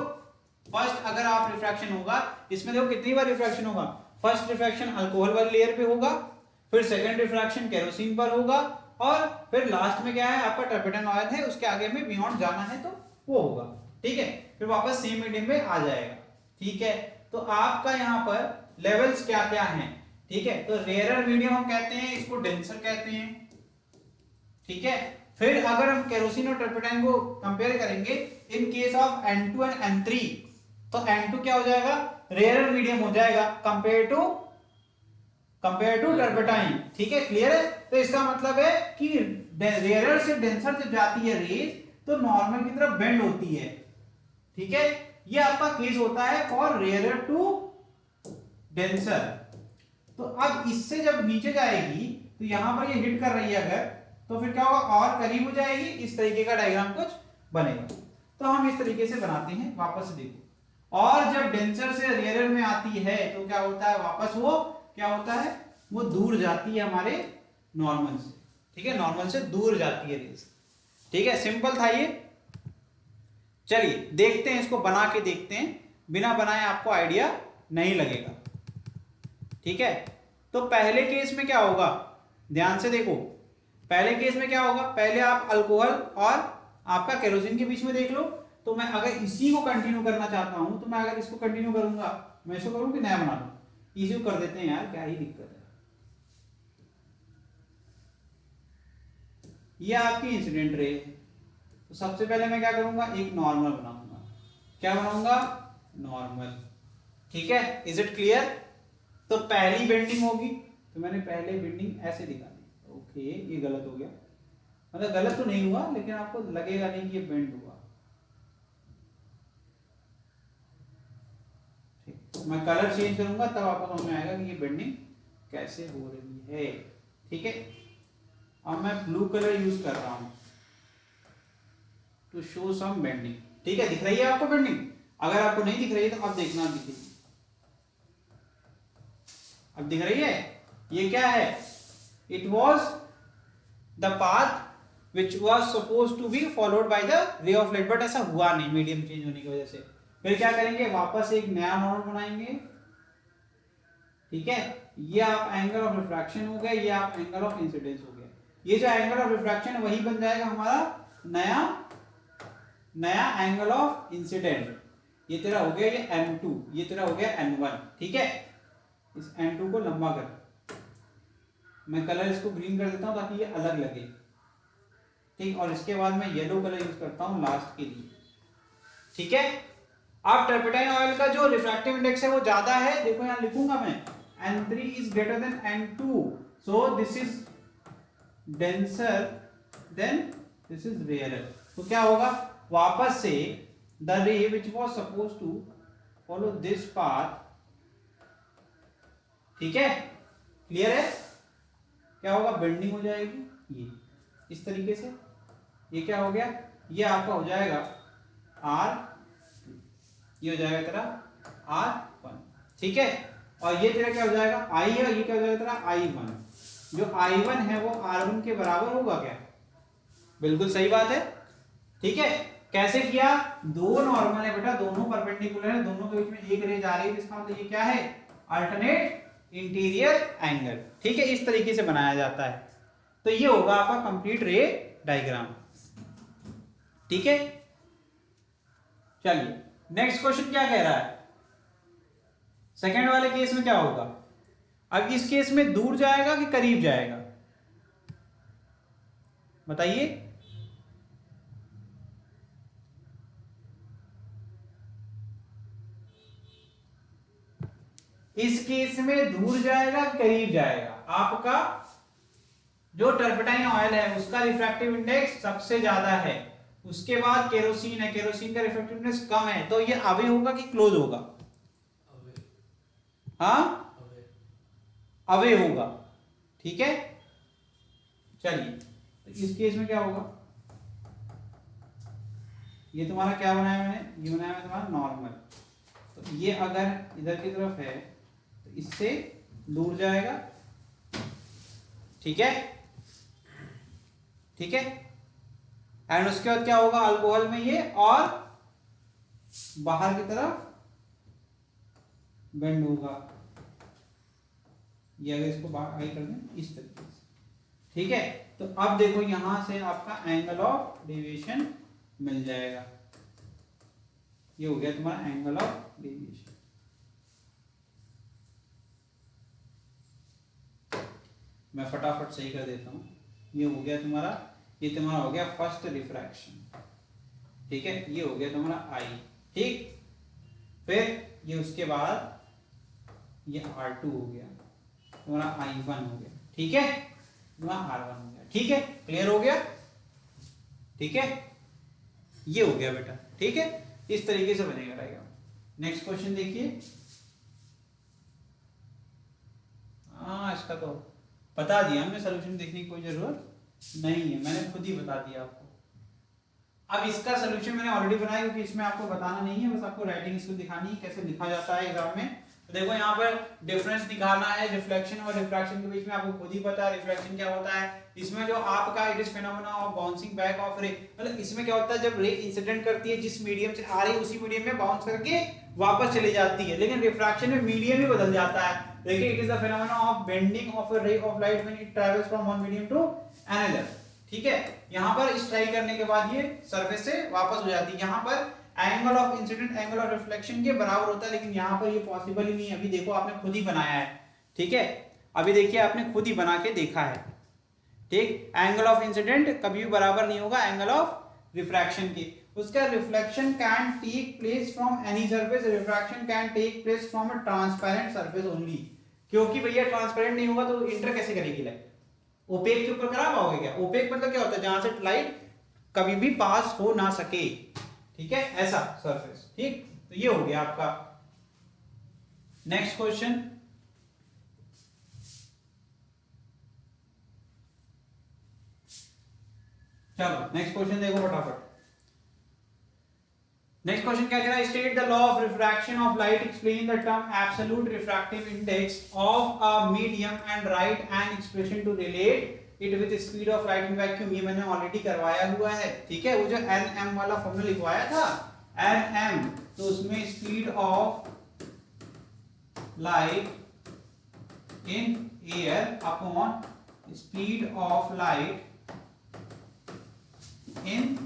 first. अगर आप रिफ्रैक्शन होगा इसमें, देखो कितनी बार रिफ्रैक्शन होगा, फर्स्ट रिफ्रैक्शन अल्कोहल वाली लेयर पे होगा, फिर सेकंड रिफ्रैक्शन केरोसिन पर होगा, और फिर लास्ट में क्या है आपका टर्पेंटाइन ऑयल है, उसके आगे में बियॉन्ड जाना है तो वो होगा। ठीक है, फिर वापस सेम मीडियम में आ जाएगा। ठीक है, तो आपका यहाँ पर लेवल्स क्या क्या हैं। ठीक है, तो रेयरर मीडियम हम कहते हैं, इसको डेंसर कहते हैं। ठीक है, फिर अगर हम केरोसिन और टर्पेंटाइन को कंपेयर करेंगे in case of N2 and N3, तो N2 क्या हो जाएगा, रेयरर मीडियम हो जाएगा कंपेयर टू कंपेयर टू टर्पेटाइन। ठीक है, क्लियर है। तो इसका मतलब है कि रेयरर से डेंसर जब जाती है रेज तो नॉर्मल की तरफ बेंड होती है। ठीक है, ये आपका केस होता है फॉर रेयरर टू डेंसर। तो अब इससे जब नीचे जाएगी तो यहां पर ये हिट कर रही है अगर, तो फिर क्या होगा, और करीब हो जाएगी, इस तरीके का डायग्राम कुछ बनेगा। तो हम इस तरीके से बनाते हैं, वापस से देखो। और जब डेंसर से रेयरर में आती है तो क्या होता है, वापस वो क्या होता है, वो दूर जाती है हमारे नॉर्मल से। ठीक है, नॉर्मल से दूर जाती है रेज। ठीक है, सिंपल था ये। चलिए देखते हैं, इसको बना के देखते हैं, बिना बनाए आपको आइडिया नहीं लगेगा। ठीक है, तो पहले केस में क्या होगा, ध्यान से देखो। पहले केस में क्या होगा, पहले आप अल्कोहल और आपका केरोसिन के बीच में देख लो। तो मैं अगर इसी को कंटिन्यू करना चाहता हूं तो मैं अगर इसको कंटिन्यू करूंगा, मैं इसको करूं कि नया बना लूं, इसी को कर देते हैं यार, क्या ही दिक्कत है। ये आपकी इंसिडेंट रे है। तो सबसे पहले मैं क्या करूंगा, एक नॉर्मल बनाऊंगा। क्या बनाऊंगा, नॉर्मल। ठीक है, इज इट क्लियर। तो पहली बेंडिंग होगी, तो मैंने पहले बेंडिंग ऐसे दिखा दी। ओके, ये गलत हो गया, मतलब गलत तो नहीं हुआ लेकिन आपको लगेगा नहीं कि ये बेंड हुआ। ठीक, मैं कलर चेंज करूंगा तब आपको समझ में आएगा कि ये बेंडिंग कैसे हो रही है। ठीक है, अब मैं ब्लू कलर यूज कर रहा हूं टू शो सम बेंडिंग। ठीक है, दिख रही है आपको बेंडिंग। अगर आपको नहीं दिख रही है तो अब देखना दिखेगी। अब दिख रही है, ये क्या है, it was the path which was suppose to be followed by the ray of light, but ऐसा हुआ नहीं मीडियम चेंज होने की वजह से। फिर क्या करेंगे, वापस एक नया नॉर्मल बनाएंगे। ठीक है, ये आप एंगल ऑफ रिफ्रैक्शन हो गया, ये आप एंगल ऑफ इंसिडेंस हो गया। ये जो एंगल ऑफ रिफ्रैक्शन है वही बन जाएगा हमारा नया एंगल ऑफ इंसिडेंट। ये तेरा हो गया ये M2, ये तेरा हो गया N1। ठीक है, इस N2 को लंबा कर, मैं कलर इसको ग्रीन कर देता हूं ताकि ये अलग लगे। ठीक, और इसके बाद मैं येलो कलर यूज करता हूं लास्ट के लिए। ठीक है, अब टर्पेटाइन ऑयल का जो रिफ्रैक्टिव इंडेक्स है वो ज्यादा है, देखो यहां लिखूंगा मैं, N3 is greater than N2, so this is denser then this is rarer। तो क्या होगा, वापस से the ray which was supposed to follow this path। ठीक है, क्लियर है, क्या होगा, बेंडिंग हो जाएगी ये इस तरीके से। ये क्या हो गया, ये आपका हो जाएगा R2, ये हो जाएगा तेरा R1। ठीक है, और ये तेरा क्या हो जाएगा, I है, ये क्या हो जाएगा तेरा I1। जो I1 है वो R1 के बराबर होगा क्या, बिल्कुल सही बात है। ठीक है, कैसे किया, दो नॉर्मल है बेटा, दोनों परपेंडिकुलर है, दोनों के बीच में एक रे जा रही है, इसका मतलब ये क्या है, अल्टरनेट इंटीरियर एंगल। ठीक है, इस तरीके से बनाया जाता है। तो ये होगा आपका कंप्लीट रे डायग्राम। ठीक है, चलिए नेक्स्ट क्वेश्चन क्या कह रहा है, सेकेंड वाले केस में क्या होगा। अब इस केस में दूर जाएगा कि करीब जाएगा, बताइए। इस केस में दूर जाएगा करीब जाएगा, आपका जो टर्पेटाइन ऑयल है उसका रिफ्रैक्टिव इंडेक्स सबसे ज्यादा है, उसके बाद केरोसिन है, केरोसिन का रिफ्रैक्टिव इंडेक्स कम है, तो ये अवे होगा कि क्लोज होगा, हाँ अवे होगा। ठीक है, चलिए तो इस केस में क्या होगा, ये तुम्हारा क्या बनाया मैंने, ये बनाया मैंने तुम्हारा नॉर्मल। तो ये अगर इधर की तरफ है तो इससे दूर जाएगा। ठीक है, ठीक है, एंड उसके बाद क्या होगा, अल्कोहल में ये और बाहर की तरफ बेंड होगा। ये अगर इसको आगे कर दें इस तरीके से। ठीक है, तो अब देखो यहां से आपका एंगल ऑफ डेविएशन मिल जाएगा, ये हो गया तुम्हारा एंगल ऑफ डेविएशन। मैं फटाफट सही कर देता हूं, ये हो गया तुम्हारा, ये तुम्हारा हो गया फर्स्ट रिफ्रैक्शन। ठीक है, ये हो गया तुम्हारा आई। ठीक, फिर ये उसके बाद ये R2 हो गया, तुम्हारा I1 हो गया, ठीक है, तुम्हारा R1 हो गया, ठीक है, क्लियर हो गया, ठीक है, ये हो गया बेटा, ठीक है, इस तरीके से बनेगा डायग्राम। नेक्स्ट क्वेश्चन देखिए। हाँ, इसका तो बता दिया हमने, सोल्यूशन देखने की कोई जरूरत नहीं है, मैंने खुद ही बता दिया आपको। अब इसका सोल्यूशन मैंने ऑलरेडी बनाया, क्योंकि इसमें आपको बताना नहीं है, बस आपको राइटिंग स्किल दिखानी है कैसे लिखा जाता है एग्जाम में। तो देखो यहाँ पर डिफरेंस निकालना है रिफ्लेक्शन और रिफ्रैक्शन के बीच में, आपको खुद ही पता है रिफ्लेक्शन क्या होता है। इसमें जो आपका it is phenomena of bouncing back of रे, मतलब इसमें क्या होता है, जब रे इंसिडेंट करती है जिस मीडियम से आ रही है उसी मीडियम में बाउंस करके वापस चली जाती है, लेकिन रिफ्रैक्शन में मीडियम ही बदल जाता है। देखिए, it is the phenomena of bending of a ray of light when it travels from one medium to another, ठीक है। यहाँ पर स्ट्राइक करने के बाद ये सरफेस से वापस हो जाती है। यहाँ पर angle of incident angle of reflection के बराबर होता है, लेकिन यहाँ पर ये पॉसिबल ही नहीं है। अभी देखो, आपने खुद ही बनाया है, ठीक है, अभी देखिए आपने खुद ही बना के देखा है, ठीक। एंगल ऑफ इंसिडेंट कभी भी बराबर नहीं होगा एंगल ऑफ रिफ्रैक्शन के। उसका reflection can take place from any surface, refraction can take place from a transparent surface only, क्योंकि भैया ट्रांसपेरेंट नहीं होगा तो इंटर कैसे करेगी लाइट, ओपेक के ऊपर करा पाओगे क्या? ओपेक मतलब क्या होता है, जहां से लाइट कभी भी पास हो ना सके, ठीक है, ऐसा सरफेस, ठीक। तो ये हो गया आपका। नेक्स्ट क्वेश्चन, चलो नेक्स्ट क्वेश्चन देखो फटाफट। नेक्स्ट क्वेश्चन क्या कह रहा है, state the law of refraction of light, explain the term absolute refractive index of a medium and write an expression to relate it with speed of light in vacuum. ये मैंने already करवाया हुआ है, ठीक है, वो जो nm वाला फॉर्मूला लिखवाया था nm, तो उसमें speed of light in air upon speed of light in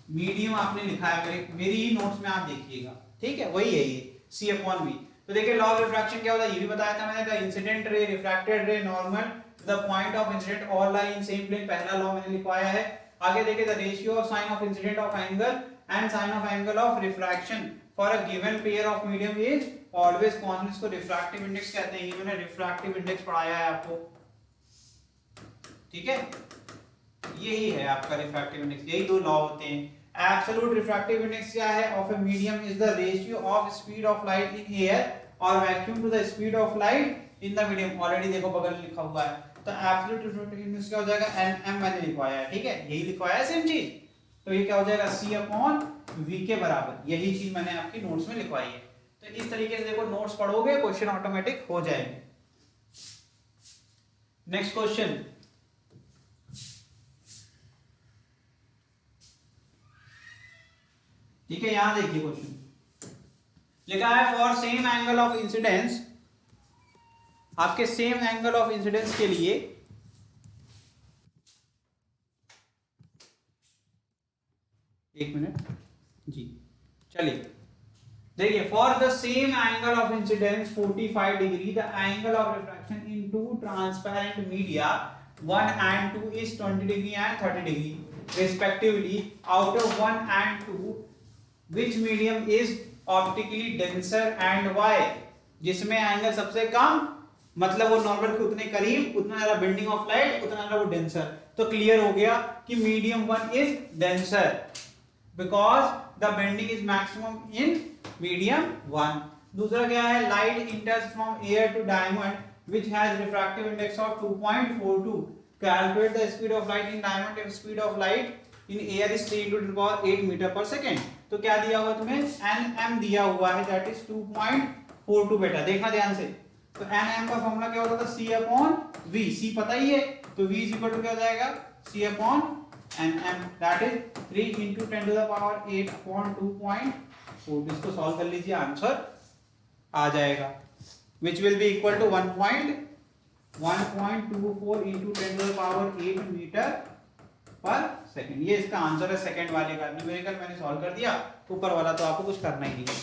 medium आपने लिखा है, मेरी ही नोट्स में आप देखिएगा, ठीक है, वही है ये C/V। तो देखिए लॉ ऑफ रिफ्रैक्शन क्या होता है, ये भी बताया था मैंने, the incident ray, refracted ray, normal the point of incident all lie in same plane, पहला लॉ मैंने लिखवाया है। आगे देखिए, the ratio of sine of incident of angle and sine of angle of refraction for a given pair of medium is always constant. इसको refractive index कहते हैं, ये मैंने रिफ्रैक्टिव इंडेक्स पढ़ाया है आपको, ठीक है, यही है आपका रिफ्रैक्टिव इंडेक्स, यही दो लॉ होते हैं। एब्सोल्यूट रिफ्रैक्टिव इंडेक्स क्या है, of a medium is the ratio of speed of light in air or vacuum to the speed of light in the medium, already देखो बगल में लिखा हुआ है। तो एब्सोल्यूट रिफ्रैक्टिव इंडेक्स क्या हो जाएगा, nm मैंने लिखवाया है, ठीक है, यही लिखवाया है सेम चीज, तो ये क्या हो जाएगा C/V के बराबर, यही चीज मैंने आपकी नोट्स में लिखवाई है। तो इस तरीके से देखो नोट्स पढ़ोगे, क्वेश्चन ऑटोमेटिक हो जाएंगे। नेक्स्ट क्वेश्चन, ठीक है, यहां देखिए क्वेश्चन लिखा है, for same angle of incidence, आपके सेम एंगल ऑफ इंसिडेंस के लिए एक मिनट जी, चलिए देखिए, for the same angle of incidence 45 degree, the angle of refraction in two transparent media 1 and 2 is 20 degree and 30 degree respectively. Out of 1 and 2, which medium is optically denser and why? जिसमें angle सबसे कम, मतलब वो normal के उतने करीब, उतना ज्यादा bending of light, उतना ज्यादा वो डेंसर। तो क्लियर हो गया कि medium 1 is denser because the bending is maximum in medium 1। दूसरा क्या है, light enters from air to diamond which has refractive index of 2.42. Calculate the speed of light in diamond if speed of light in air is 10 to the power 8 meter per second. तो क्या दिया हुआ तुम्हें, nm दिया हुआ है, that is 2.42 बेटा, देखना ध्यान से। तो nm का फॉर्मूला क्या होता था, C/V, C पता ही है, तो V is equal to क्या हो जाएगा, C/nm, that is 3 into 10 to the power 8 upon 2.4। इसको सॉल्व कर लीजिए, आंसर आ जाएगा, which will be equal to 1.24 into 10 to the power 8 meter per second। ये इसका आंसर है सेकंड वाले का। न्यूमेरिकल मैंने सॉल्व कर दिया, ऊपर वाला तो आपको कुछ करना ही नहीं है,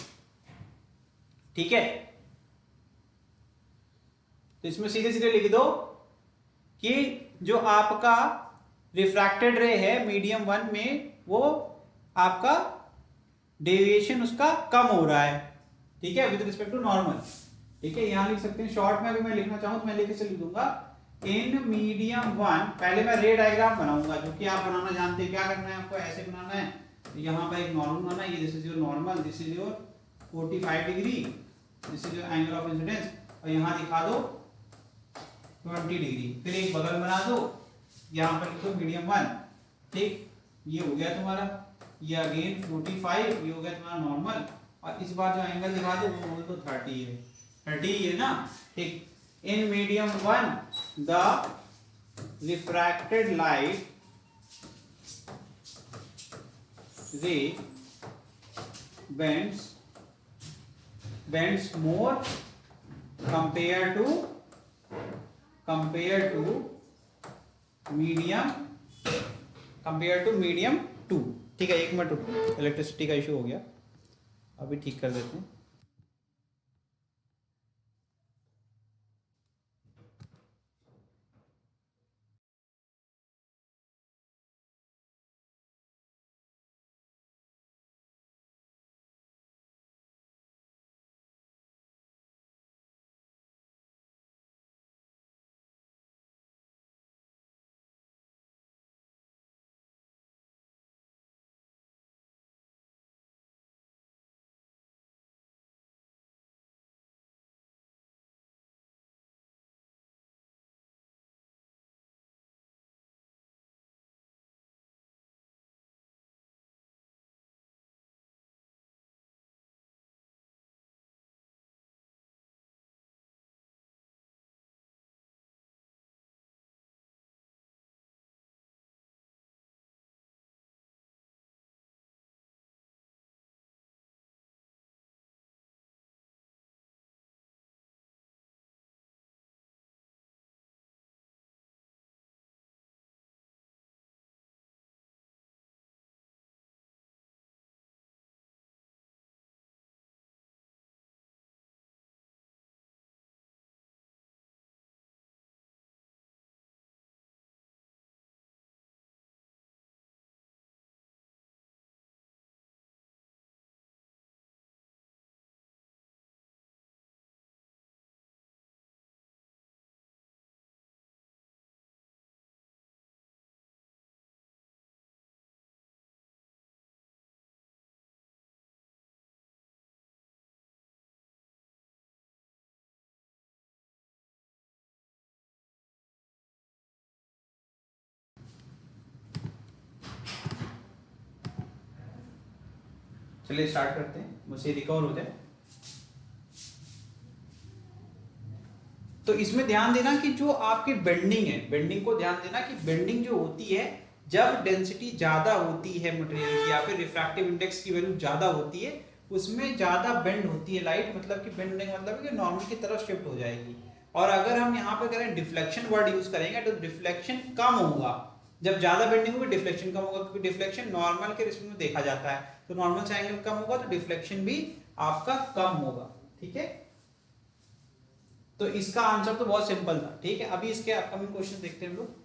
ठीक है। तो इसमें सीधे सीधे लिख दो कि जो आपका रिफ्रैक्टेड रे है मीडियम 1 में, वो आपका डेविएशन उसका कम हो रहा है, ठीक है, विद रिस्पेक्ट टू नॉर्मल, ठीक है, यहाँ लिख सकते हैं। शॉर्ट में अगर मैं लिखना चाहूँ तो मैं लिख के लिख दूंगा इन मीडियम वन। पहले मैं रे डायग्राम बनाऊंगा, जो कि आप बनाना जानते हैं। क्या करना है आपको, ऐसे बनाना है। यहाँ पर एक नॉर्मल बनाना है, ये this is your normal, this is your 45 degree, this is your angle of incidence, और यहाँ दिखा दो 20 डिग्री। फिर एक बगल बना दो, यहाँ पर लिखो मीडियम वन। ठीक, ये हो गया तुम्हारा। ये अगेन 45, ये हो गया तुम्हारा नॉर्मल, और इस बार जो एंगल दिखा दो वो बोल दो 30 है। 30 है ना। ठीक, in medium one the refracted light रे bends more compared to medium 2। ठीक है, 1 मिनट, इलेक्ट्रिसिटी का इशू हो गया, अभी ठीक कर देते हैं। चलिए स्टार्ट करते हैं, मुझे रिकवर हो जाए। तो इसमें ध्यान देना कि जो आपकी बेंडिंग है, बेंडिंग को ध्यान देना कि बेंडिंग जो होती है जब डेंसिटी ज्यादा होती है मटेरियल की, या फिर रिफ्रैक्टिव इंडेक्स की वैल्यू ज्यादा होती है, उसमें ज्यादा बेंड होती है लाइट। मतलब कि बेंडिंग मतलब है कि नॉर्मल की तरफ शिफ्ट हो जाएगी। और अगर हम यहाँ पे करें डिफ्लेक्शन वर्ड यूज करेंगे तो डिफ्लेक्शन कम होगा। जब ज्यादा बेंडिंग होगी डिफ्लेक्शन कम होगा, क्योंकि डिफ्लेक्शन नॉर्मल के रिस्पेक्ट में देखा जाता है। तो नॉर्मल से एंगल कम होगा तो डिफ्लेक्शन भी आपका कम होगा। ठीक है, तो इसका आंसर तो बहुत सिंपल था। ठीक है, अभी इसके अपकमिंग क्वेश्चन देखते हैं हम लोग।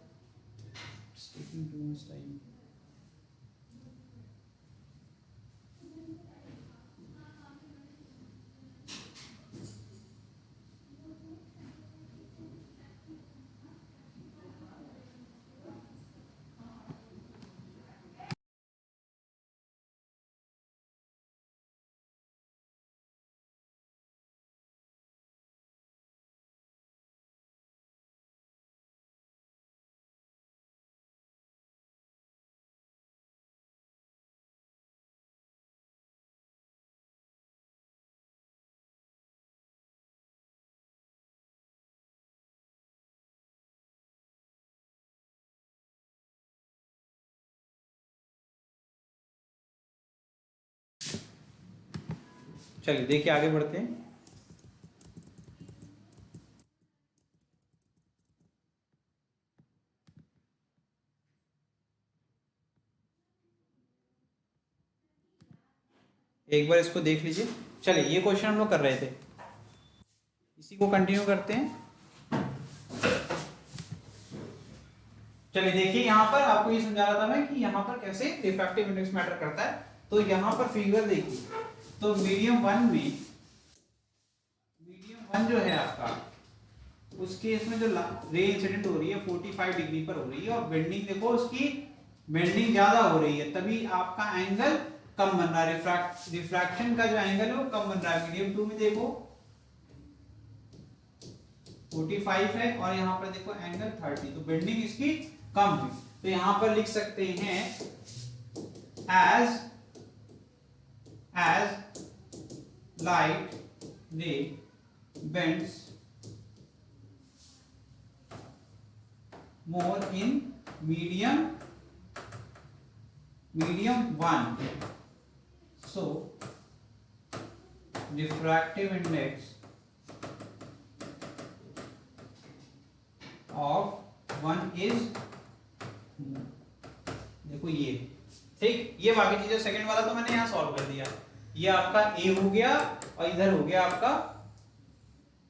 चलिए देखिए आगे बढ़ते हैं। एक बार इसको देख लीजिए। चलिए ये क्वेश्चन हम लोग कर रहे थे, इसी को कंटिन्यू करते हैं। चलिए देखिए, यहाँ पर आपको ये समझा रहा था मैं कि यहाँ पर कैसे रिफ्रैक्टिव इंडेक्स मैटर करता है। तो यहाँ पर फिगर देखिए, तो मीडियम वन वन जो है आपका, उस केस में जो रे इंसिडेंट हो रही है 45 डिग्री पर हो रही है, और बेंडिंग देखो उसकी बेंडिंग ज्यादा हो रही है, तभी आपका एंगल कम बन रहा है। रिफ्रैक्शन का जो एंगल है वो कम बन रहा है। मीडियम 2 में देखो 45 है और यहाँ पर देखो एंगल 30, तो बेंडिंग इसकी कम हुई। तो यहां पर लिख सकते हैं as light ray bends more in medium 1, so diffractive index of 1 is, देखो ये ठीक, ये बाकी चीजें सेकंड वाला तो मैंने यहाँ सॉल्व कर दिया। ये आपका ए हो गया और इधर हो गया आपका,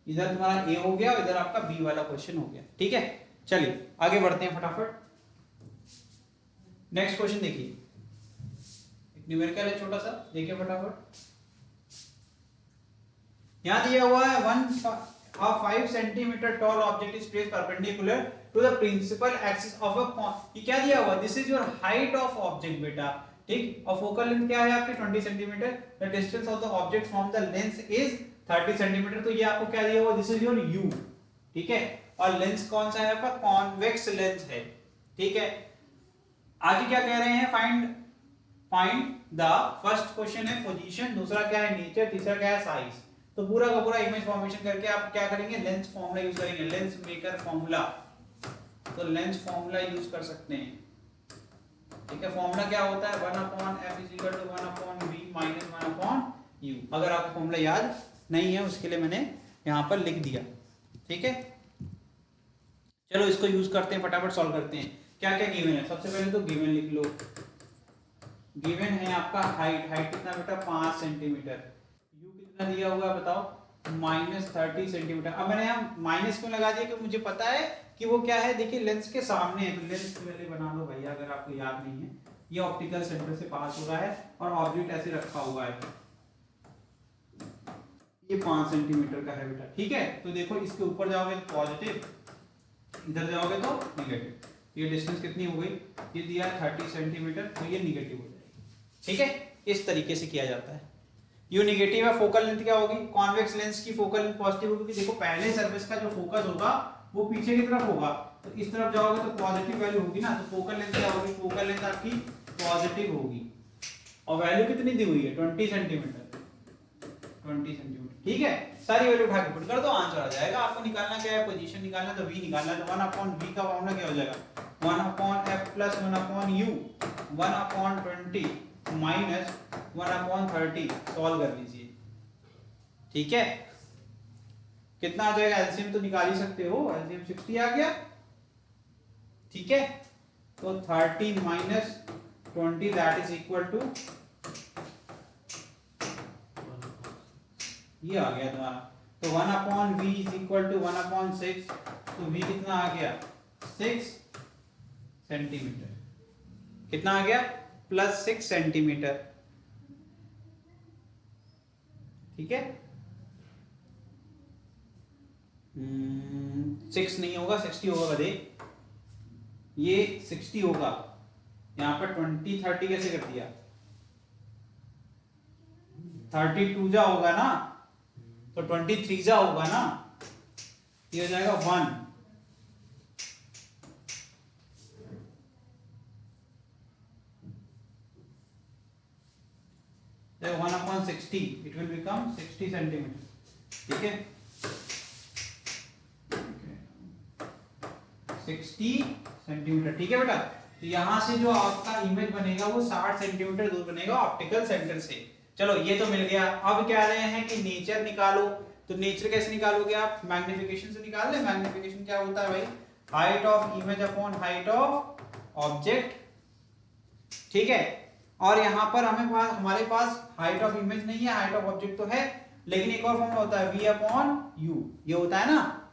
इधर तुम्हारा ए हो गया और इधर आपका बी वाला क्वेश्चन हो गया। ठीक है, चलिए आगे बढ़ते हैं फटाफट। नेक्स्ट क्वेश्चन देखिए, एक न्यूमेरिकल है छोटा सा, देखिए फटाफट। यहां दिया हुआ है 5 centimetre tall object is placed perpendicular to the principal axis of a point. ये क्या दिया हुआ, this is your height of object बेटा, ठीक। और फोकल लेंथ क्या है आपकी 20 centimetre, the distance of the object from the lens is 30 centimetre. तो ये आपको क्या दिया हुआ, दिस इज योर यू, ठीक है। और लेंस कौन सा है आपका, कॉन्वेक्स लेंस है, ठीक है। आगे क्या कह रहे हैं, फाइंड द, फर्स्ट क्वेश्चन है पोजीशन, दूसरा क्या है नेचर, तीसरा क्या है साइज। तो पूरा का पूरा इमेज फॉर्मेशन करके आप क्या करेंगे, लेंस फॉर्मूला यूज करेंगे, लेंस मेकर फॉर्मूला। तो लेंस फॉर्मूला यूज कर सकते हैं, ठीक है। फॉर्मूला क्या होता है, 1/f = 1/v - 1/u। अगर आपको फॉर्मूला याद नहीं है उसके लिए मैंने यहां पर लिख दिया, ठीक है। चलो इसको यूज करते हैं, फटाफट सॉल्व करते हैं। क्या क्या गिवन है, सबसे पहले तो गिवन लिख लो। गिवन है आपका हाइट कितना बेटा, 5 सेंटीमीटर। यू कितना दिया हुआ है बताओ, -30 सेंटीमीटर। अब मैंने यहाँ माइनस क्यों लगा दिया, क्योंकि मुझे पता है कि वो क्या है, देखिए लेंस के सामने है, तो लेंस पहले बना लो भैया अगर आपको याद नहीं है। ये ऑप्टिकल सेंटर से पास हो रहा है और ऑब्जेक्ट ऐसे रखा हुआ है, ये 5 सेंटीमीटर का है बेटा, ठीक है। तो देखो इसके ऊपर जाओगे तो पॉजिटिव, इधर जाओगे तो निगेटिव। ये डिस्टेंस कितनी हो गई, ये दिया है 30 सेंटीमीटर, तो ये निगेटिव हो जाएगी, ठीक है। इस तरीके से किया जाता है। यू निगेटिव है, फोकल लेंथ क्या होगी, कॉन्वेक्स लेंस की फोकल लेंथ पॉजिटिव होगी। देखो पहले सरफेस का जो फोकस होगा वो पीछे की तरफ होगा, तो इस तरफ जाओगे तो पॉजिटिव वैल्यू होगी ना, तो फोकल लेंथ क्या होगी, फोकल लेंथ आपकी पॉजिटिव होगी। और वैल्यू कितनी दी हुई है, 20 सेंटीमीटर, 20 सेंटीमीटर, ठीक है। सारी वैल्यू उठा के पुट कर दो, आंसर आ जाएगा। आपको निकालना क्या है, पोजीशन निकालना, तो v निकालना, तो 1/v का फॉर्मूला क्या हो जाएगा, 1/f + 1/u, 1/20 माइनस 1/30। सॉल्व कर लीजिए, ठीक है। कितना आ जाएगा, एलसीएम तो निकाल ही सकते हो, एलसीएम 60 आ गया, ठीक है। तो 30 - 20 दैट इज इक्वल टू, ये आ गया तुम्हारा। तो 1/v = 1/6, तो v कितना आ गया, 6 सेंटीमीटर। कितना आ गया, +6 सेंटीमीटर, ठीक है। 6 नहीं होगा, 60 होगा बदे, ये 60 होगा। यहाँ पर 20 30 कैसे कर दिया, 32 जा होगा ना, तो 23 जा होगा ना, ये हो जाएगा 1। तो 1/60 इट विल बिकम 60 सेंटीमीटर, ठीक है। 60 सेंटीमीटर, ठीक है बेटा। तो यहां से जो आपका इमेज बनेगा वो 60 सेंटीमीटर दूर बनेगा ऑप्टिकल सेंटर से। चलो ये तो मिल गया। अब कह रहे हैं कि नेचर निकालो, तो नेचर कैसे निकालोगे आप, मैग्निफिकेशन से निकाल ले। मैग्निफिकेशन क्या होता है भाई, height of image upon height of object, ठीक है। और यहां पर हमारे पास हाइट ऑफ इमेज नहीं है, हाइट ऑफ ऑब्जेक्ट तो है, लेकिन एक और फॉर्मूला होता है v/u, ये होता है ना,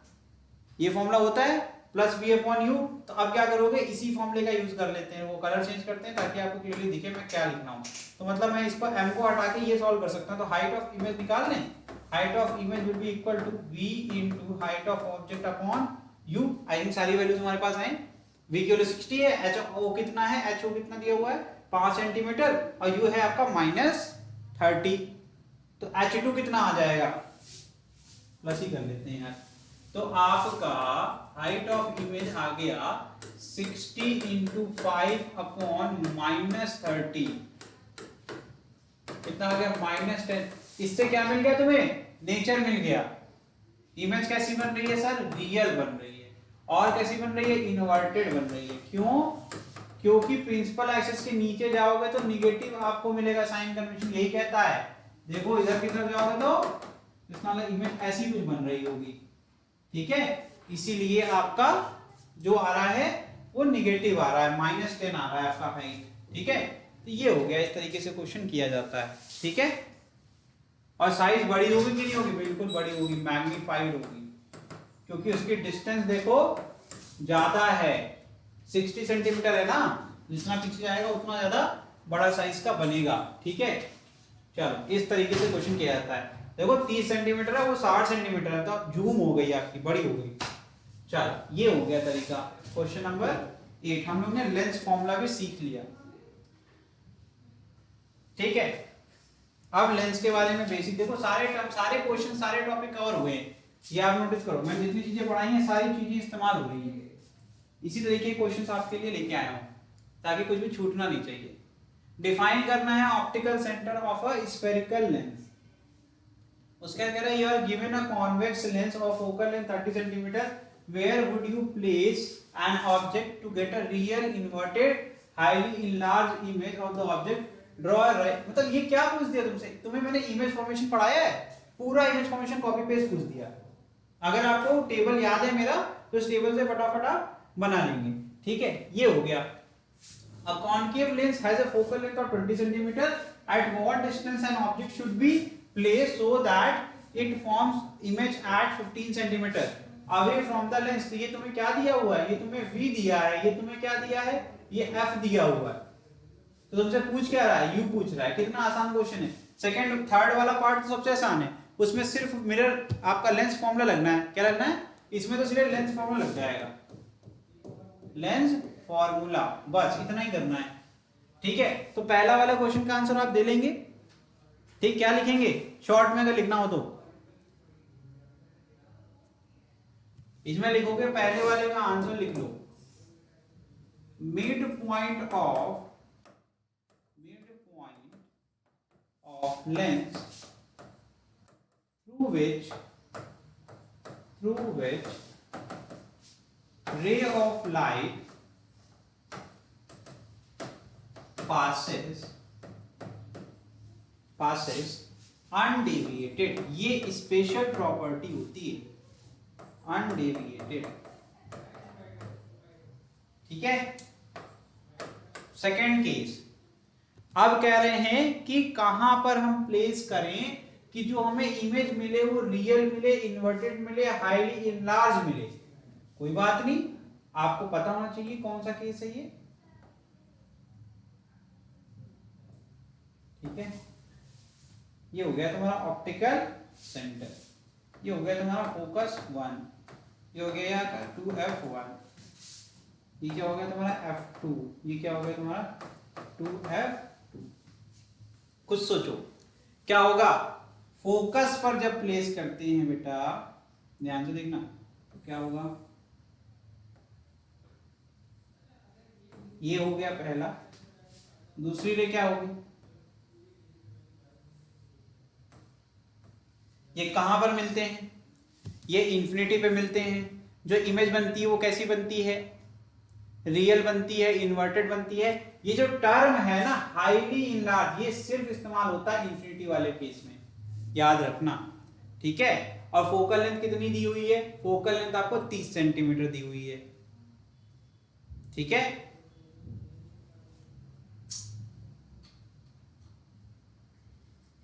ये फॉर्मूला होता है प्लस v/u। तो अब क्या करोगे, इसी फॉर्मूले का यूज कर लेते हैं, वो कलर चेंज करते हैं ताकि आपको क्लियरली दिखे मैं क्या लिख रहा हूं। तो मतलब मैं इस पर m को हटा के ये सॉल्व कर सकता हूं। तो हाइट ऑफ इमेज निकाल लें, height of image will be equal to v into height of object upon u। I think सारी वैल्यूज हमारे पास हैं। v की वैल्यू 60 है, h o कितना है, h o कितना दिया हुआ है 5 सेंटीमीटर, और u है आपका -30, तो h2 कितना आ जाएगा, प्लस ही कर लेते हैं यार। तो आपका हाइट ऑफ इमेज आ गया 60 इंटू 5 अपॉन -30, कितना आ गया -10। इससे क्या मिल गया तुम्हें, नेचर मिल गया। इमेज कैसी बन रही है सर, रियल बन रही है। और कैसी बन रही है, इन्वर्टेड बन रही है। क्यों, क्योंकि प्रिंसिपल एक्सिस के नीचे जाओगे तो निगेटिव आपको मिलेगा साइन कन्वेंशन, यही कहता है। देखो इधर की तरफ जाओगे तो इसका मतलब इमेज ऐसी कुछ बन रही होगी, ठीक है। इसीलिए आपका जो आ रहा है वो निगेटिव आ रहा है, -10 आ रहा है आपका हाइट, ठीक है। तो ये हो गया, इस तरीके से क्वेश्चन किया जाता है, ठीक है। और साइज बड़ी होगी कि नहीं होगी, बिल्कुल बड़ी होगी, मैग्नीफाइड होगी, क्योंकि उसकी डिस्टेंस देखो ज्यादा है, 60 सेंटीमीटर है ना, जितना पीछे जाएगा उतना ज्यादा बड़ा साइज का बनेगा, ठीक है। चलो इस तरीके से क्वेश्चन किया जाता है। देखो 30 सेंटीमीटर है, वो 60 सेंटीमीटर है, तो जूम हो गई आपकी, बड़ी हो गई। चलो ये हो गया तरीका। क्वेश्चन नंबर 8 हम लोग ने लेंस फॉर्मूला भी सीख लिया, ठीक है। अब लेंस के बारे में बेसिक देखो, सारे टर्म, सारे क्वेश्चन, सारे टॉपिक कवर हुए हैं, ये आप नोटिस करो। मैं जितनी चीजें पढ़ाई हैं सारी चीजें इस्तेमाल हो रही हैं। इसी तरीके के क्वेश्चंस आपके लिए लेके आया हूं, ताकि कुछ भी छूटना नहीं चाहिए। डिफाइन करना है optical centre of a spherical lens. उसका कह रहा है, you are given a convex lens of focal length 30 centimetre, where would you place an object to get a real inverted highly enlarge image of the object, draw right. मतलब ये क्या पूछ दिया तुमसे, तुम्हें मैंने इमेज फॉर्मेशन पढ़ाया है, पूरा इमेज फॉर्मेशन कॉपी पेस्ट पूछ दिया। अगर आपको टेबल याद है मेरा, तो इस टेबल से फटाफट बना लेंगे, ठीक है। ये हो गया। A concave lens has a focal length of 20 centimeter. At what distance an object should be placed so that it forms image at 15 centimeter away from the lens? तो ये तुम्हें क्या दिया हुआ है, ये तुम्हें V दिया है, ये तुम्हें क्या दिया है, ये F दिया हुआ है। तो तुमसे पूछ क्या रहा है, U पूछ रहा है। कितना आसान क्वेश्चन है। सेकंड थर्ड वाला पार्ट तो सबसे आसान है, उसमें सिर्फ मिरर आपका लेंस फॉर्मूला लगना है। क्या लगना है इसमें, तो सिर्फ लेंस फॉर्मूला लग जाएगा, लेंस फॉर्मूला, बस इतना ही करना है, ठीक है। तो पहला वाला क्वेश्चन का आंसर आप दे लेंगे, ठीक। क्या लिखेंगे शॉर्ट में, अगर लिखना हो तो इसमें लिखोगे, पहले वाले का आंसर लिख लो, mid point of lens through which ray of light passes undeviated। ये स्पेशल प्रॉपर्टी होती है undeviated, ठीक है। सेकेंड केस, अब कह रहे हैं कि कहां पर हम प्लेस करें कि जो हमें इमेज मिले वो रियल मिले, इन्वर्टेड मिले, हाईली इनलार्ज मिले। कोई बात नहीं, आपको पता होना चाहिए कौन सा केस है ये, ठीक है। ये हो गया तुम्हारा ऑप्टिकल सेंटर, ये हो गया तुम्हारा फोकस 1, ये हो गया 2f1, ये क्या हो गया तुम्हारा f2, ये क्या हो गया तुम्हारा 2f2। कुछ सोचो क्या होगा, फोकस पर जब प्लेस करते हैं बेटा, ध्यान से देखना, तो क्या होगा, ये हो गया पहला। दूसरी रे क्या होगी, ये कहां पर मिलते हैं, ये इंफिनिटी पे मिलते हैं। जो इमेज बनती है वो कैसी बनती है, रियल बनती है, इन्वर्टेड बनती है। ये जो टर्म है ना हाईली इनलार्ज, ये सिर्फ इस्तेमाल होता है इंफिनिटी वाले केस में, याद रखना, ठीक है। और फोकल लेंथ कितनी दी हुई है, फोकल लेंथ आपको 30 सेंटीमीटर दी हुई है, ठीक है।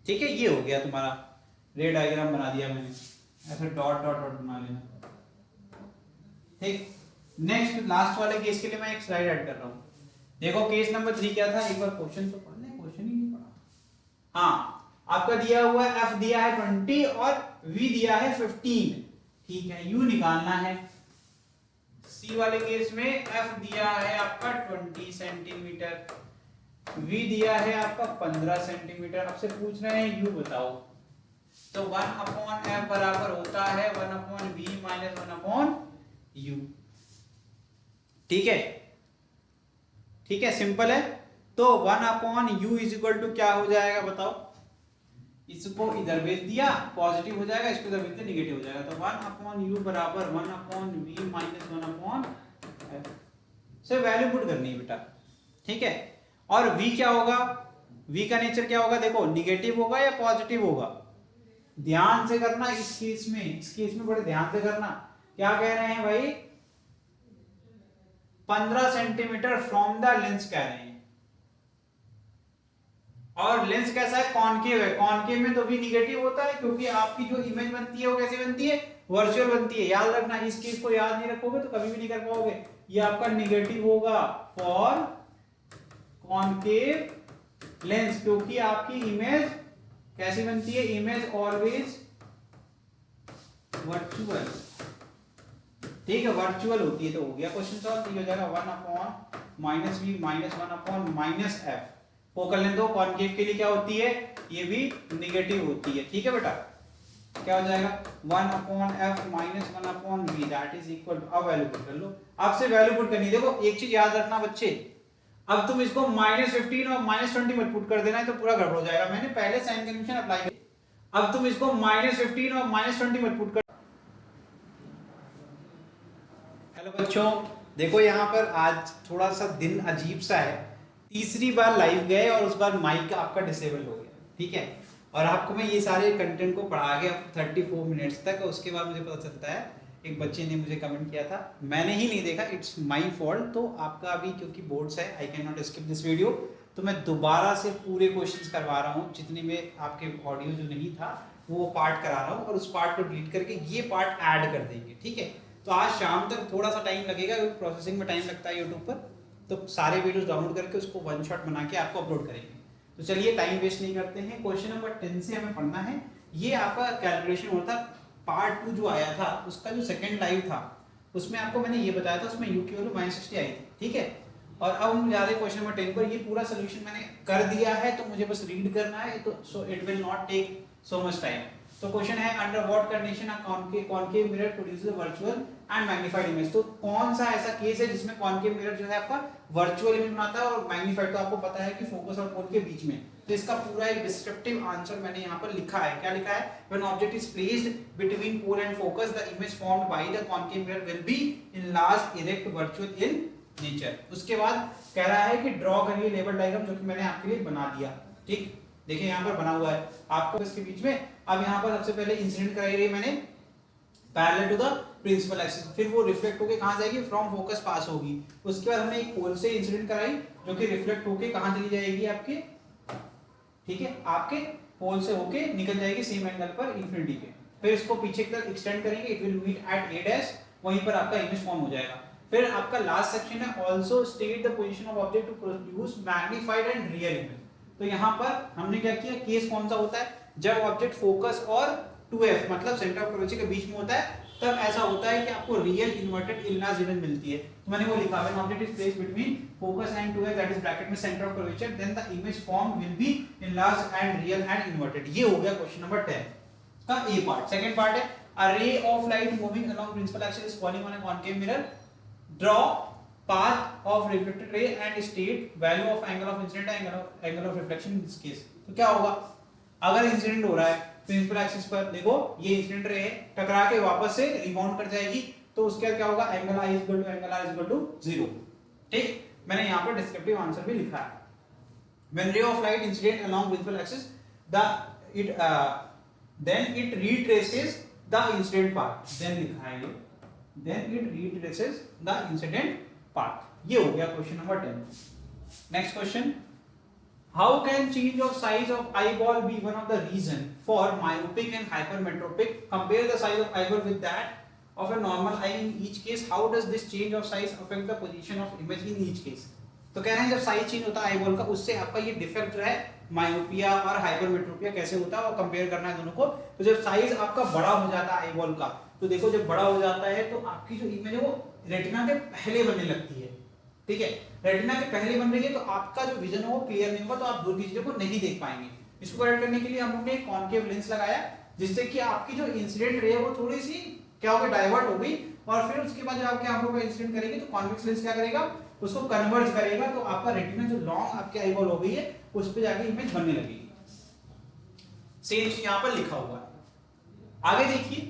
ठीक है, ये हो गया तुम्हारा रे डायग्राम बना दिया मैंने, ऐसे डॉट डॉट डॉट बना लेना, ठीक। नेक्स्ट लास्ट वाले केस के लिए मैं एक स्लाइड ऐड कर रहा हूं। देखो केस नंबर 3 क्या था, एक बार क्वेश्चन तो पढ़ ले, क्वेश्चन ही नहीं पढ़ा। हाँ, आपका दिया हुआ है f दिया है 20 और v दिया है 15, ठीक है, u निकालना है। c वाले केस में f दिया है आपका 20 सेंटीमीटर, v दिया है आपका 15 सेंटीमीटर। आपसे पूछ रहे हैं u बताओ, तो 1/f बराबर होता है 1/v माइनस 1/u, ठीक है, ठीक है, सिंपल है। तो 1/u इज इक्वल टू क्या हो जाएगा बताओ, इसको इधर भेज दिया पॉजिटिव हो जाएगा, इसको इधर भेज दिया नेगेटिव हो जाएगा, तो 1/u बराबर 1/v माइनस 1/f से वैल्यू पुट करनी है बेटा, ठीक है। और v क्या होगा, v का नेचर क्या होगा, देखो निगेटिव होगा या पॉजिटिव होगा, ध्यान से करना इस केस में बड़े ध्यान से करना। क्या कह रहे हैं भाई, 15 सेंटीमीटर फ्रॉम द लेंस कह रहे हैं, और लेंस कैसा है, कॉनकेव है, कॉनकेव में तो भी निगेटिव होता है, क्योंकि आपकी जो इमेज बनती है वो कैसे बनती है, वर्चुअल बनती है। याद रखना, इस केस को याद नहीं रखोगे तो कभी भी नहीं कर पाओगे। ये आपका निगेटिव होगा फॉर कॉनकेव लेंस, क्योंकि आपकी इमेज कैसी बनती है, इमेज ऑलवेज वर्चुअल, ठीक है, वर्चुअल होती है। तो हो गया क्वेश्चन सॉल्व, हो जाएगा 1/-v minus 1/-f। Focal length हो कॉनकेव के लिए क्या होती है, ये भी निगेटिव होती है, ठीक है बेटा। क्या हो जाएगा 1/f minus 1/v that is equal to, अब वैल्यू पुट कर लो, आपसे वैल्यू पुट करनी। देखो एक चीज याद रखना बच्चे, अब तुम इसको -15 और -20 मत पुट कर देना है तो पूरा गड़बड़ हो जाएगा। मैंने पहले साइन कन्वेंशन अप्लाई किया, अब तुम इसको -15 और -20 मत पुट कर। हेलो बच्चों, देखो यहाँ पर आज थोड़ा सा दिन अजीब सा है, तीसरी बार लाइव गए और उस बार माइक आपका डिसेबल हो गया, ठीक है, और आपको मैं ये सारे कंटेंट को पढ़ा गया 34 मिनट्स तक। उसके बाद मुझे पता चलता है, एक बच्चे ने मुझे कमेंट किया था, मैंने ही नहीं देखा, इट्स माय फॉल्ट। तो आपका अभी क्योंकि बोर्ड्स है, I can not skip this video, तो मैं दोबारा से पूरे क्वेश्चंस करवा रहा हूँ, जितने में आपके ऑडियो जो नहीं था वो पार्ट करा रहा हूँ, और उस पार्ट को डिलीट करके ये पार्ट ऐड कर देंगे, ठीक है। तो आज शाम तक थोड़ा सा टाइम लगेगा, क्योंकि प्रोसेसिंग में टाइम लगता है यूट्यूब पर, तो सारे वीडियोस डाउनलोड करके उसको वन शॉट बना के आपको अपलोड करेंगे। तो चलिए टाइम वेस्ट नहीं करते हैं, क्वेश्चन नंबर 10 से हमें पढ़ना है। ये आपका कैलकुलेशन होता, पार्ट 2 जो आया था उसका जो सेकंड लाइव था उसमें आपको मैंने ये बताया था, उसमें u की वैल्यू -60 आई थी, ठीक है। और अब हम जा रहे हैं क्वेश्चन नंबर 10 पर। ये पूरा सोल्यूशन मैंने कर दिया है, तो मुझे बस रीड करना है, तो so it will not take so much time. तो क्वेश्चन है, under what condition a concave mirror produces a virtual and magnified image. तो कौन सा ऐसा केस है जिसमें कॉनकेव मिरर जो है आपका वर्चुअल इमेज बनाता है, और मैग्नीफाइड तो आपको पता है कि फोकस और पोल के बीच में। तो इसका पूरा एक डिस्क्रिप्टिव आंसर मैंने यहाँ पर लिखा है। क्या लिखा है, when object is placed between pole and focus the image formed by the concave mirror will be enlarged erect virtual in nature. उसके बाद कह रहा है कि ड्रॉ करिए लेवल डायग्राम, जो कि मैंने आपके लिए बना दिया, ठीक, देखिए यहाँ पर बना हुआ है आपको इसके बीच में। अब यहाँ पर सबसे पहले इंसिडेंट कराई रही मैंने parallel to the principal axis, फिर वो रिफ्लेक्ट होके कहां जाएगी, फ्रॉम फोकस पास होगी। उसके बाद हमने एक पोल से इंसिडेंट कराई जो कि रिफ्लेक्ट होके कहां चली जाएगी आपके, ठीक है, आपके पोल से होके निकल जाएगी सेम एंगल पर इंफिनिटी पे। फिर इसको पीछे की तरफ एक्सटेंड करेंगे, it will meet at a dash, वहीं पर आपका इमेज फॉर्म हो जाएगा। फिर आपका लास्ट सेक्शन है, also state the position of object to produce magnified and real image. तो यहाँ पर हमने क्या किया, केस कौन सा होता है, जब ऑब्जेक्ट फोकस और 2f मतलब सेंटर ऑफ कर्वेचर के बीच में होता है, तब ऐसा होता है कि आपको रियल इन्वर्टेड इनलार्ज इमेज मिलती है। तो मैंने वो लिखा, when object is placed between focus and 2f that is bracket में centre of curvature, then the image form will be enlarge and real and inverted. ये हो गया क्वेश्चन नंबर 10 का ए पार्ट। सेकंड पार्ट है, a ray of light moving along principal axis is falling on a concave mirror, draw path of reflected ray and state value of angle of incident and angle of reflection in this case। तो क्या होगा, अगर incident हो रहा है principal axis पर, देखो ये इंसिडेंट रे टकरा के वापस से रिबाउंड कर जाएगी, तो उसके बाद क्या होगा, एंगल I इक्वल टू 0, ठीक। मैंने यहाँ पर डिस्क्रिप्टिव आंसर भी लिखा है, when ray of light incident along principal axis then it retraces the incident path, then लिखा है ये, then it retraces the incident part. ये हो गया question number 10। Next question, how can change of size of eyeball be one of the reason for myopic and hypermetropic, compare the size of eyeball with that of a normal eye in each case, how does this change of size affect the position of image in each case. तो कह रहे हैं जब size change होता है eyeball का, उससे आपका ये डिफेक्ट जो है मायोपिया और हाइपरमेट्रोपिया कैसे होता है वो कंपेयर करना है दोनों को। तो जब साइज आपका बड़ा हो जाता है आईबॉल का, तो देखो जब बड़ा हो जाता है तो आपकी जो इमेज है वो रेटिना के पहले बनने लगती है। ठीक है, रेटिना के पहले बन रही है तो आपका जो विजन है वो क्लियर नहीं होगा, तो आप दूर की चीजों को नहीं देख पाएंगे। इसको करेक्ट करने के लिए हम लोगों ने कॉनकेव लेंस लगाया, जिससे कि आपकी जो इंसिडेंट रे है वो थोड़ी सी क्या हो गई, डाइवर्ट हो गई, और फिर उसके बाद जब आपके आंखों पे इंसिडेंट करेगी तो कॉन्वेक्स लेंस क्या करेगा, उसको कन्वर्ज करेगा, तो आपका रेटिना जो लॉन्ग आपके आईबॉल हो गई है उस पे जाके इमेज बनने लगेगी। सेम चीज यहाँ पर लिखा हुआ है। आगे देखिए,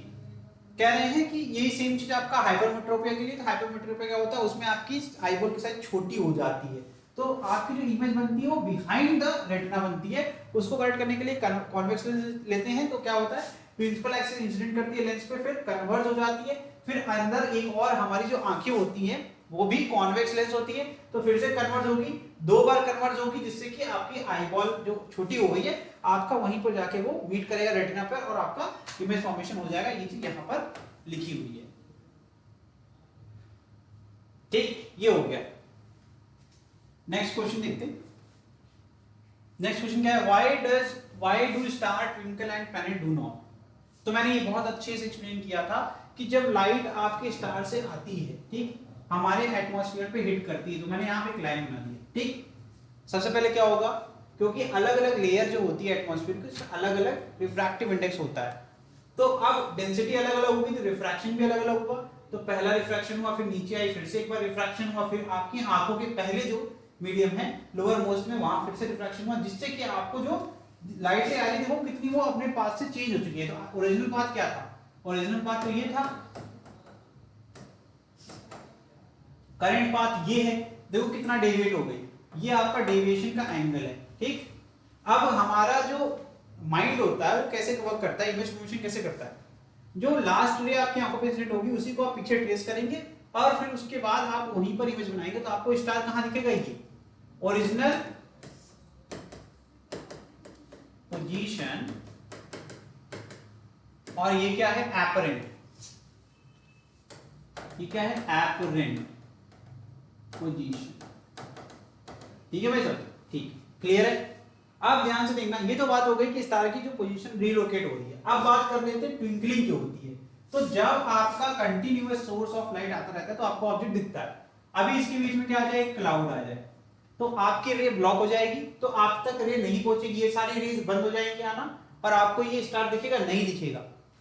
कह रहे हैं कि यही सेम चीज आपका हाइपरमेट्रोपिया के लिए, तो हाइपरमेट्रोपिया क्या होता है, उसमें आपकी आईबॉल की साइज छोटी हो जाती है, तो आपकी जो इमेज बनती है वो बिहाइंड द रेटिना बनती है। उसको करेक्ट करने के लिए कॉन्वेक्स लेंस लेते हैं, तो क्या होता है, प्रिंसिपल एक्सिस इंसिडेंट करती है लेंस पे, फिर कन्वर्ज हो जाती है, फिर अंदर एक और हमारी जो आंखें होती हैं वो भी कॉन्वेक्स लेंस होती है, तो फिर से कन्वर्ज होगी, 2 बार कन्वर्ज होगी, जिससे कि आपकी आईबॉल जो छोटी हो गई है आपका वहीं पर जाके वो मीट करेगा रेटिना पर और आपका इमेज फॉर्मेशन हो जाएगा। ये चीज यहाँ पर लिखी हुई है। ठीक, ये हो गया। नेक्स्ट क्वेश्चन देखते हैं। नेक्स्ट क्वेश्चन क्या है, why do star twinkle and planet do not. तो मैंने ये बहुत अच्छे से एक्सप्लेन किया था कि जब लाइट आपके स्टार से आती है, ठीक, हमारे एटमॉस्फेयर पे हिट करती है, तो मैंने यहाँ पे एक लाइन बना दी है। ठीक, सबसे पहले क्या होगा, क्योंकि अलग अलग लेयर जो होती है एटमॉस्फेयर की, अलग अलग रिफ्रैक्टिव इंडेक्स होता है, तो अब डेंसिटी अलग अलग होगी तो रिफ्रैक्शन भी अलग अलग होगा। तो पहला रिफ्रैक्शन हुआ, फिर नीचे आई, फिर से एक बार रिफ्रैक्शन हुआ, फिर आपकी आंखों के पहले जो मीडियम है लोअर मोस्ट में वहां फिर से रिफ्रैक्शन हुआ, जिससे कि आपको जो लाइट से आ रही थी वो कितनी, वो अपने पाथ से चेंज हो चुकी है। तो ओरिजिनल पाथ क्या था, ओरिजिनल पाथ तो ये था, करंट पाथ ये है, देखो कितना डेविएट हो गई, ये आपका डेविएशन का एंगल है। ठीक, अब हमारा जो माइंड होता है वो कैसे वर्क करता है, इमेज फॉर्मेशन कैसे करता है, जो लास्ट रे आपकी आंखों पे इंसिडेंट होगी उसी को आप पीछे ट्रेस करेंगे और फिर उसके बाद आप वहीं पर इमेज बनाएंगे, तो आपको स्टार कहां दिखेगा, ये ओरिजिनल पोजीशन, और ये क्या है, एपरेंट, ये क्या है, एपरेंट पोजीशन। ठीक है भाई साहब, ठीक, क्लियर है। अब ध्यान से देखना, ये तो बात हो गई कि स्टार की जो पोजीशन रीलोकेट हो रही है। अब बात कर लेते हैं ट्विंकलिंग जो होती है। तो जब आपका कंटिन्यूअस सोर्स ऑफ लाइट आता रहता है तो आपको ऑब्जेक्ट दिखता है, अभी इसके बीच में क्या आ जाए, क्लाउड आ जाए, तो आपकी रे ब्लॉक हो जाएगी, तो आप तक रे नहीं पहुंचेगी, ये सारी रेज बंद हो जाएंगी आना, और आपको ये स्टार दिखेगा नहीं दिखेगा।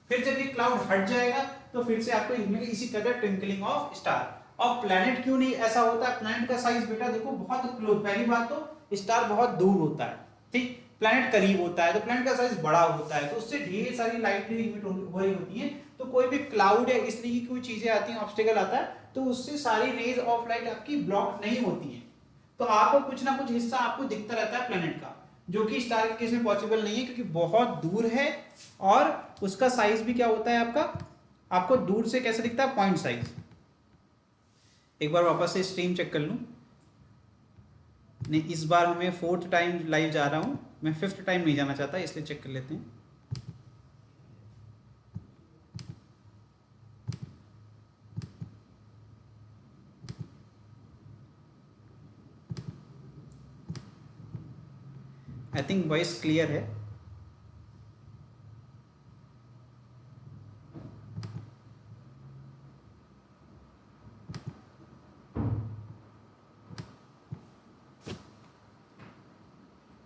फिर जब ये क्लाउड हट जाएगा तो फिर से आपको इसी तरह ट्विंकलिंग ऑफ स्टार। और प्लैनेट क्यों नहीं ऐसा होता है, प्लैनेट का साइज बेटा देखो बहुत क्लोज, पहली बात तो स्टार बहुत दूर होता है, ठीक, प्लैनेट करीब होता है, तो प्लैनेट का साइज बड़ा होता है, तो उससे ढेर सारी लाइट इमिट हो रही होती है, तो कोई भी क्लाउड या इस तरह की कोई चीजें आती हैं, ऑब्स्टेकल आता है, तो उससे सारी रेज ऑफ लाइट आपकी ब्लॉक नहीं होती है, तो आपको कुछ ना कुछ हिस्सा आपको दिखता रहता है प्लैनेट का, जो कि स्टार के केस में पॉसिबल नहीं है क्योंकि बहुत दूर है, और उसका साइज भी क्या होता है आपका, आपको दूर से कैसे दिखता है, पॉइंट साइज। एक बार वापस से स्ट्रीम चेक कर लूं, नहीं इस बार मैं 4th टाइम लाइव जा रहा हूं, मैं 5th टाइम नहीं जाना चाहता, इसलिए चेक कर लेते हैं। आई थिंक वॉइस क्लियर है।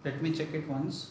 Let me check it once.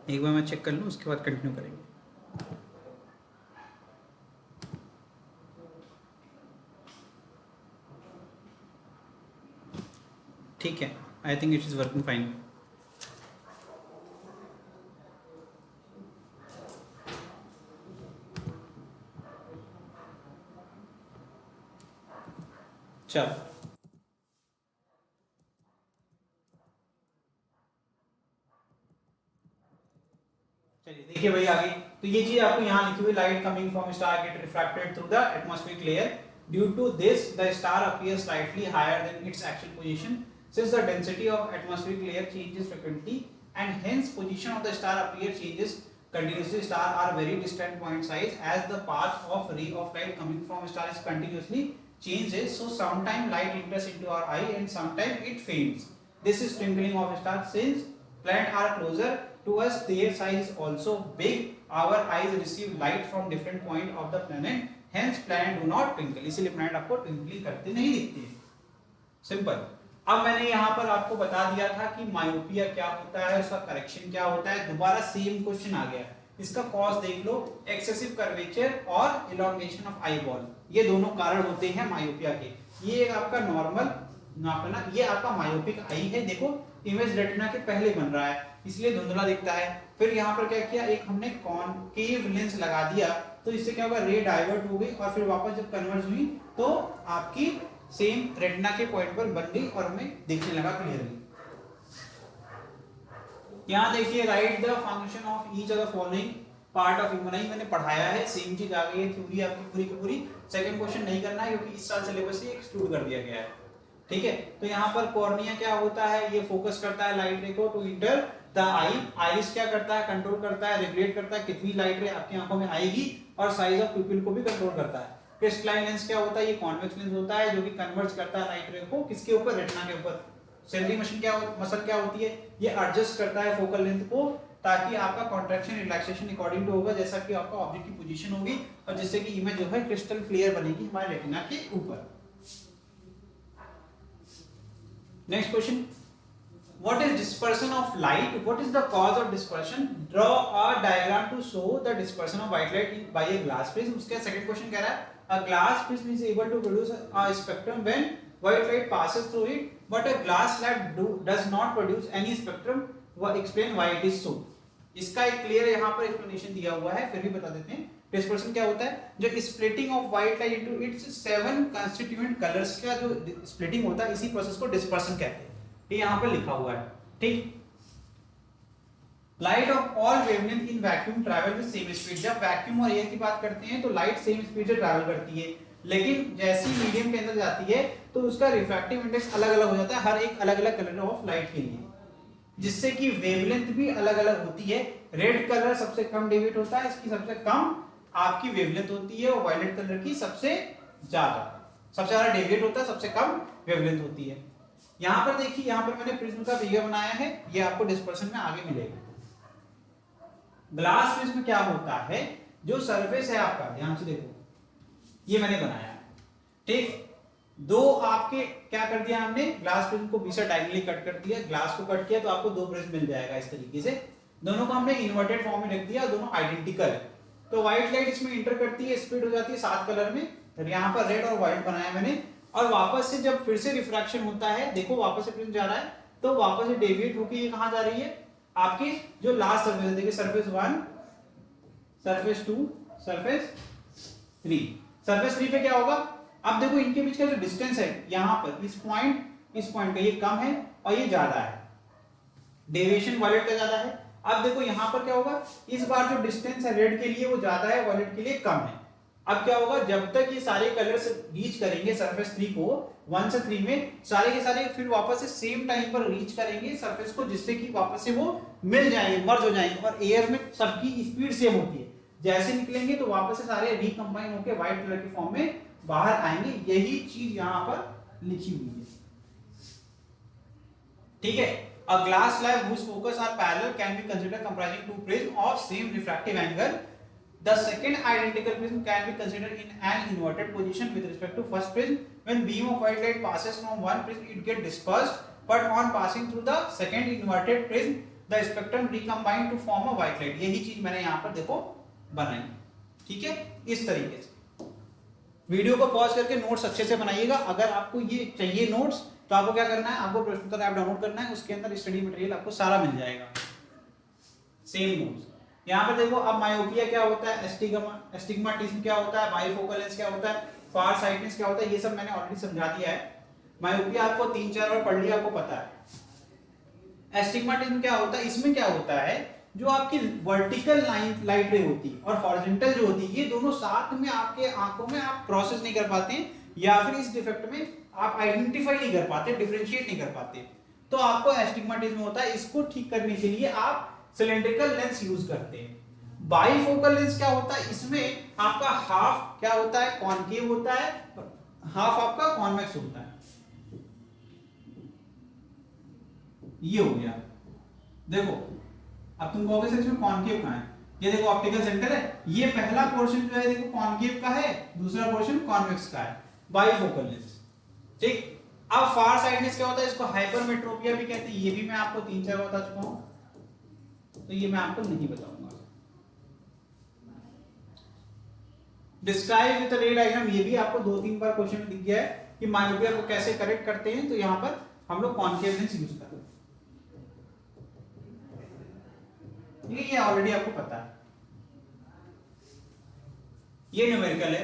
एक बार मैं चेक कर लूँ, उसके बाद कंटिन्यू करेंगे। ठीक है, I think it is working fine. चलो चलिए देखिए भाई आगे, तो ये चीज आपको यहाँ लिखी हुई, light coming from star get refracted through the atmospheric layer, due to this the star appears slightly higher than its actual position since the density of atmospheric layer changes frequently and hence position of the star appear changes continuously. Star are very distant point size as the path of ray of light coming from star is continuously changes, so sometime light enters into our eye and sometime it fades. This is twinkling of star. Since planets are closer to us, their size is also big. Our eyes receive light from different point of the planet, hence planet do not twinkle. इसलिए planet आपको twinkling करते नहीं दिखते. Simple. अब मैंने यहाँ पर आपको बता दिया था कि मायोपिया क्या होता है, उसका करेक्शन क्या होता है. दोबारा सेम क्वेश्चन आ गया. इसका कॉज देख लो, एक्सेसिव कर्वेचर और इलॉन्गेशन ऑफ आई बॉल, ये दोनों कारण होते हैं मायोपिया के. ये आपका नॉर्मल नापना, ये आपका मायोपिक आई है. देखो इमेज रेटिना के पहले बन रहा है इसलिए धुंधला दिखता है. फिर यहाँ पर क्या किया, एक हमने कॉनकेव लेंस लगा दिया तो इससे क्या होगा, रे डाइवर्ट हो गई और फिर वापस जब कन्वर्ज हुई तो आपकी सेम रेटिना के पॉइंट पर बन गई और हमें दिखने लगा क्लियरली. यहां देखिए, right the function of each of the following part of human आई. मैंने पढ़ाया है, सेम चीज आ गई है, थ्योरी आपकी पूरी की पूरी. सेकंड क्वेश्चन नहीं करना है क्योंकि इस साल सिलेबस से एक्सक्लूड कर दिया गया है. ठीक है, तो यहाँ पर कॉर्निया क्या होता है, ये फोकस करता है लाइट रे को to enter the eye. Iris क्या करता है, कंट्रोल करता है, रेगुलेट करता है कितनी लाइट रे आपकी आंखों में आएगी, और साइज ऑफ प्यूपिल को भी कंट्रोल करता है. क्रिस्टलाइन लेंस क्या होता है, ये कॉन्वेक्स लेंस होता है जो कि कन्वर्ज करता है लाइट रे को किसके ऊपर, रेटिना के ऊपर. सेलेरी मशीन क्या मसल क्या होती है, ये एडजस्ट करता है फोकल लेंथ को ताकि आपका कॉन्ट्रैक्शन रिलैक्सेशन अकॉर्डिंग टू होगा जैसा कि आपका ऑब्जेक्ट की पोजीशन होगी और जिससे कि इमेज जो है क्रिस्टल क्लियर बनेगी हमारे रेटिना के ऊपर. Next question, what is dispersion of light, what is the cause of dispersion, draw a diagram to show the dispersion of white light by a glass prism. उसका second question कह रहा है, a glass prism is able to produce a spectrum when white light passes through it, but a glass slab does not produce any spectrum. explain why it is so. इसका एक clear यहाँ पर explanation दिया हुआ है, फिर भी बता देते हैं. डिस्पर्शन क्या होता है, जो splitting of white light into its 7 constituent colours का जो स्प्लिटिंग होता है, इसी प्रोसेस को डिस्पर्शन कहते हैं. ये यहाँ पर लिखा हुआ है. ठीक, light of all wavelength in vacuum travel with same speed. जब वैक्यूम और एयर की बात करते हैं तो लाइट सेम स्पीड से ट्रैवल करती है, लेकिन जैसी मीडियम के अंदर जाती है तो उसका रिफ्रैक्टिव इंडेक्स अलग अलग हो जाता है हर एक अलग अलग कलर ऑफ लाइट के लिए, जिससे कि वेवलेंथ भी अलग अलग होती है. रेड कलर सबसे कम डेविएट होता है, इसकी सबसे कम आपकी वेवलेंथ होती है, और वायलेट कलर की सबसे ज्यादा डेविएट होता है, सबसे कम वेवलेंथ होती है. यहां पर देखिए, यहां पर मैंने प्रिज्म का फिगर बनाया है, ये आपको डिस्पर्शन में आगे मिलेगा. ग्लास प्रिज्म क्या होता है, जो सरफेस है आपका, ध्यान से देखो, ये मैंने बनाया है. ठीक, दो आपके क्या कर दिया हमने, ग्लास प्रिज्म को बीच से डायगोनली कट कर दिया, ग्लास को कट किया तो आपको दो प्रिज्म मिल जाएगा इस तरीके से. दोनों को हमने इन्वर्टेड फॉर्म में रख दिया, दोनों आइडेंटिकल है. तो व्हाइट लाइट इसमें इंटर करती है, स्प्लिट हो जाती है 7 कलर में. यहाँ पर रेड और व्हाइट बनाया मैंने, और वापस से जब फिर से रिफ्रैक्शन होता है, देखो वापस से प्रिज्म जा रहा है, तो वापस से डेविएट होकर ये कहां जा रही है, आपकी जो लास्ट सरफेस है, देखिए सरफेस 1, सरफेस 2, सरफेस 3. सरफेस 3 पे क्या होगा, अब देखो इनके बीच का जो डिस्टेंस है, यहां पर इस पॉइंट का ये कम है और ये ज्यादा है, डेविएशन वायलेट का ज्यादा है. अब देखो यहां पर क्या होगा, इस बार जो डिस्टेंस है रेड के लिए वो ज्यादा है, वायलेट के लिए कम है. अब क्या होगा, जब तक ये सारे कलर्स रीच करेंगे सरफेस 3 को 1 से 3 में, सारे के सारे फिर वापस से सेम टाइम पर रीच करेंगे सरफेस को, जिससे कि वापस से वो मिल जाएंगे, मर्ज हो जाएंगे. और एयर में सबकी स्पीड सेम होती है, जैसे निकलेंगे तो वापस से सारे रिकंबाइन होकर व्हाइट कलर के फॉर्म में बाहर आएंगे. यही चीज यहाँ पर लिखी हुई है. ठीक है, a glass slab whose focus are parallel can be considered comprising two prisms of same refractive angle. The second identical prism can be considered in an inverted position with respect to first prism. When beam of white light passes from one prism, it gets dispersed, but on passing through the second inverted prism, the spectrum recombine to form a white light. यही चीज मैंने यहाँ पर देखो बनाई. ठीक है, इस तरीके से. वीडियो को पॉज करके नोट्स अच्छे से बनाइएगा. अगर आपको ये चाहिए नोट्स तो आपको क्या करना है, आपको प्रश्नोत्तर ऐप डाउनलोड करना है, उसके अंदर स्टडी मटेरियल आपको सारा मिल जाएगा, सेम नोट्स. यहाँ पर देखो, अब मायोपिया क्या होता है, एस्टिग्माटिज्म क्या होता है, बाइफोकल लेंस क्या होता है, फार साइटनेस क्या होता है, ये सब मैंने ऑलरेडी समझा दिया है. मायोपिया आपको 3-4 बार पढ़ लिया, आपको पता है. एस्टिग्माटिज्म क्या होता है, इसमें क्या होता है जो आपकी वर्टिकल लाइट रे होती है और हॉरिजॉन्टल जो होती है, ये दोनों साथ में आपके आंखों में आप प्रोसेस नहीं कर पाते हैं, या फिर इस डिफेक्ट में आप आइडेंटिफाई नहीं कर पाते, डिफरेंशिएट नहीं कर पाते, तो आपको एस्टिग्मेटिज्म होता है। इसको ठीक करने के लिए आप सिलेंड्रिकल लेंस यूज करते हैं। बाइफोकल लेंस क्या होता है, इसमें आपका हाफ क्या होता है, कॉनकेव होता है, हाफ आपका कॉन्वेक्स होता है। ये हो गया। देखो अब तुम कहोगे सर इसमें कॉनकेव कहां है, ये देखो ऑप्टिकल सेंटर है, ये पहला पोर्शन जो है देखो कॉनकेव का है, दूसरा पोर्शन कॉन्वेक्स का है, बाइफोकल लेंस। ठीक, अब फार साइडनेस क्या होता है, इसको हाइपरमेट्रोपिया भी कहते हैं, ये भी मैं आपको 3-4 बता चुका हूं, तो ये मैं आपको नहीं बताऊंगा। डिस्क्राइब विद रे डायग्राम, ये भी आपको 2-3 बार क्वेश्चन में दिख गया है कि मायोपिया को कैसे करेक्ट करते हैं, तो यहां पर हम लोग कॉनकेव लेंस यूज करते हैं। ये ऑलरेडी आपको पता है। ये न्यूमेरिकल है,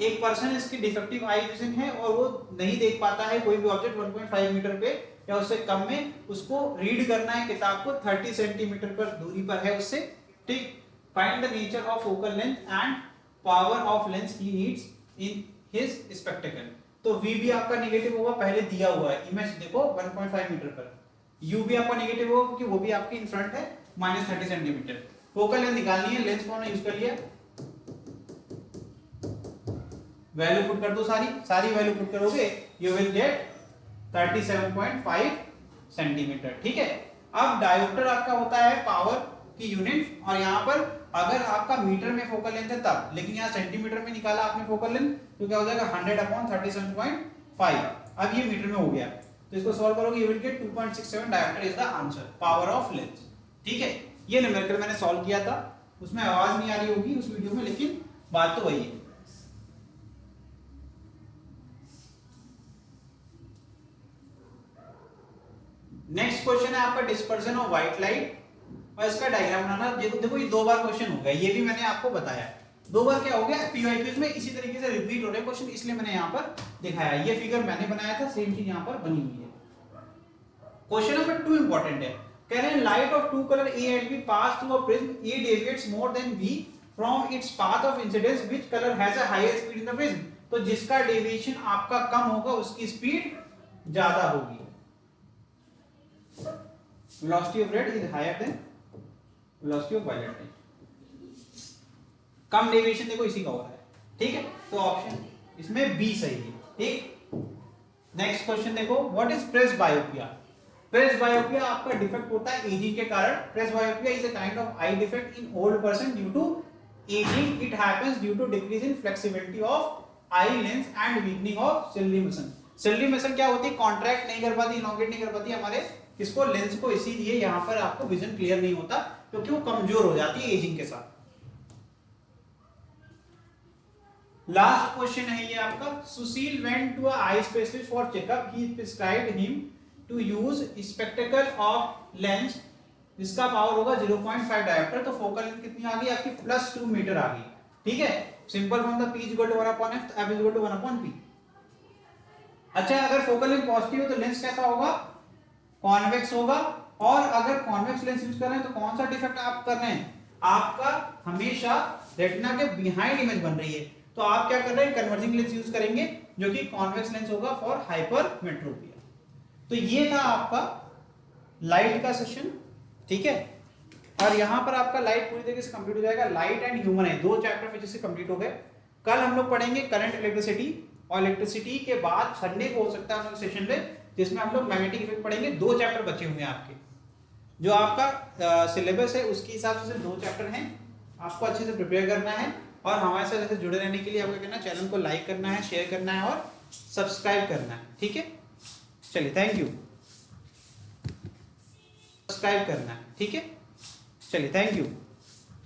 एक पर्सन इसकी डिफेक्टिव आई विजन है और वो नहीं देख पाता है कोई भी ऑब्जेक्ट 1.5 मीटर पे या उससे कम में, उसको रीड करना है किताब को 30 सेंटीमीटर पर दूरी पर है उससे। ठीक, find the nature of focal length and power of lens he needs in his spectacle. तो V भी आपका नेगेटिव होगा, पहले दिया हुआ है, इमेज देखो 1.5 मीटर पर। U भी आपका नेगेटिव होगा क्योंकि वो भी आपकी इन फ्रंट है -30 सेंटीमीटर। फोकल लेंथ निकालनी है, लेंस कौन यूज कर लिया, वैल्यू पुट कर दो, सारी वैल्यू पुट करोगे यू विल गेट 37.5 सेंटीमीटर। ठीक है, अब डायोप्टर आपका होता है पावर की यूनिट, और यहाँ पर अगर आपका मीटर में फोकल लेंथ है तब, लेकिन यहाँ सेंटीमीटर में निकाला आपने फोकल लेंथ, तो क्या हो जाएगा 100/37.5। अब ये मीटर में हो गया, तो इसको सॉल्व करोगे you will gate 2.67 dioptre is the answer, power of lens. ठीक है, ये न्यूमेरिकल मैंने सॉल्व किया था, उसमें आवाज नहीं आ रही होगी उस वीडियो में, लेकिन बात तो वही है। नेक्स्ट क्वेश्चन है आपका डिस्पर्जन ऑफ व्हाइट लाइट, और इसका डायग्राम बनाना। देखो ये 2 बार क्वेश्चन हो गया, ये भी मैंने आपको बताया 2 बार क्या हो गया, पीवाईक्यूज में इसी तरीके से रिपीट हो रहे क्वेश्चन, इसलिए मैंने यहाँ पर दिखाया। ये फिगर मैंने बनाया था, सेम चीज यहाँ पर बनी हुई है। क्वेश्चन नंबर 2 इंपॉर्टेंट है, कह रहे हैं light of two colour A and B pass through a prism, A deviates more than B from its path of incidence, which color has a higher speed in the prism। तो जिसका deviation आपका कम होगा उसकी speed ज्यादा होगी। velocity of red is higher than velocity of violet light। Come deviation देखो इसी का हो रहा है। ठीक है, तो ऑप्शन इसमें बी सही है। ठीक, नेक्स्ट क्वेश्चन देखो, what is presbyopia. Presbyopia आपका डिफेक्ट होता है एजिंग के कारण। Presbyopia is a kind of eye defect in old person due to ageing. It happens due to decrease in flexibility of eye lens and weakening of ciliary muscle. Ciliary muscle क्या होती है, contract नहीं कर पाती, इलॉन्गेट नहीं कर पाती हमारे इसको लेंस को, इसीलिए यहां पर आपको विजन क्लियर नहीं होता, क्योंकि वो कमजोर हो जाती है एजिंग के साथ। लास्ट क्वेश्चन है ये आपका, Sushil went to a eye specialist for checkup, he prescribed him to use spectacle of lens जिसका पावर होगा 0.5 डायोप्टर। तो फोकल लेंथ कितनी आ गई आपकी, +2 मीटर आ गई। ठीक है, सिंपल फॉर्म था P = 1/f, F = 1/P। अच्छा, अगर फोकल लेंथ पॉजिटिव है तो लेंस कैसा होगा, कॉन्वेक्स होगा। और अगर कॉन्वेक्स लेंस यूज कर रहे हैं तो कौन सा डिफेक्ट आप कर रहे हैं, आपका हमेशा रेटिना के बिहाइंड इमेज बन रही है, तो आप क्या कर रहे हैं, कन्वर्जिंग लेंस यूज करेंगे जो कि कॉन्वेक्स लेंस होगा फॉर हाइपरमेट्रोपिया। तो ये था आपका लाइट का सेशन। ठीक है, और यहां पर आपका लाइट पूरी तरीके से कंप्लीट हो जाएगा। लाइट एंड ह्यूमन है 2 चैप्टर फिजिक्स से कंप्लीट हो गए। कल हम लोग पढ़ेंगे करंट इलेक्ट्रिसिटी, और इलेक्ट्रिसिटी के बाद संडे को हो सकता है हम लोग सेशन ले जिसमें हम लोग मैग्नेटिक इफेक्ट पढ़ेंगे। 2 चैप्टर बचे हुए हैं आपके, जो आपका सिलेबस है उसके हिसाब से 2 चैप्टर हैं, आपको अच्छे से प्रिपेयर करना है। और हमारे साथ ऐसे जुड़े रहने के लिए आपको कहना, चैनल को लाइक करना है, शेयर करना है और सब्सक्राइब करना है। ठीक है, चलिए थैंक यू। सब्सक्राइब करना है, ठीक है, चलिए थैंक यू।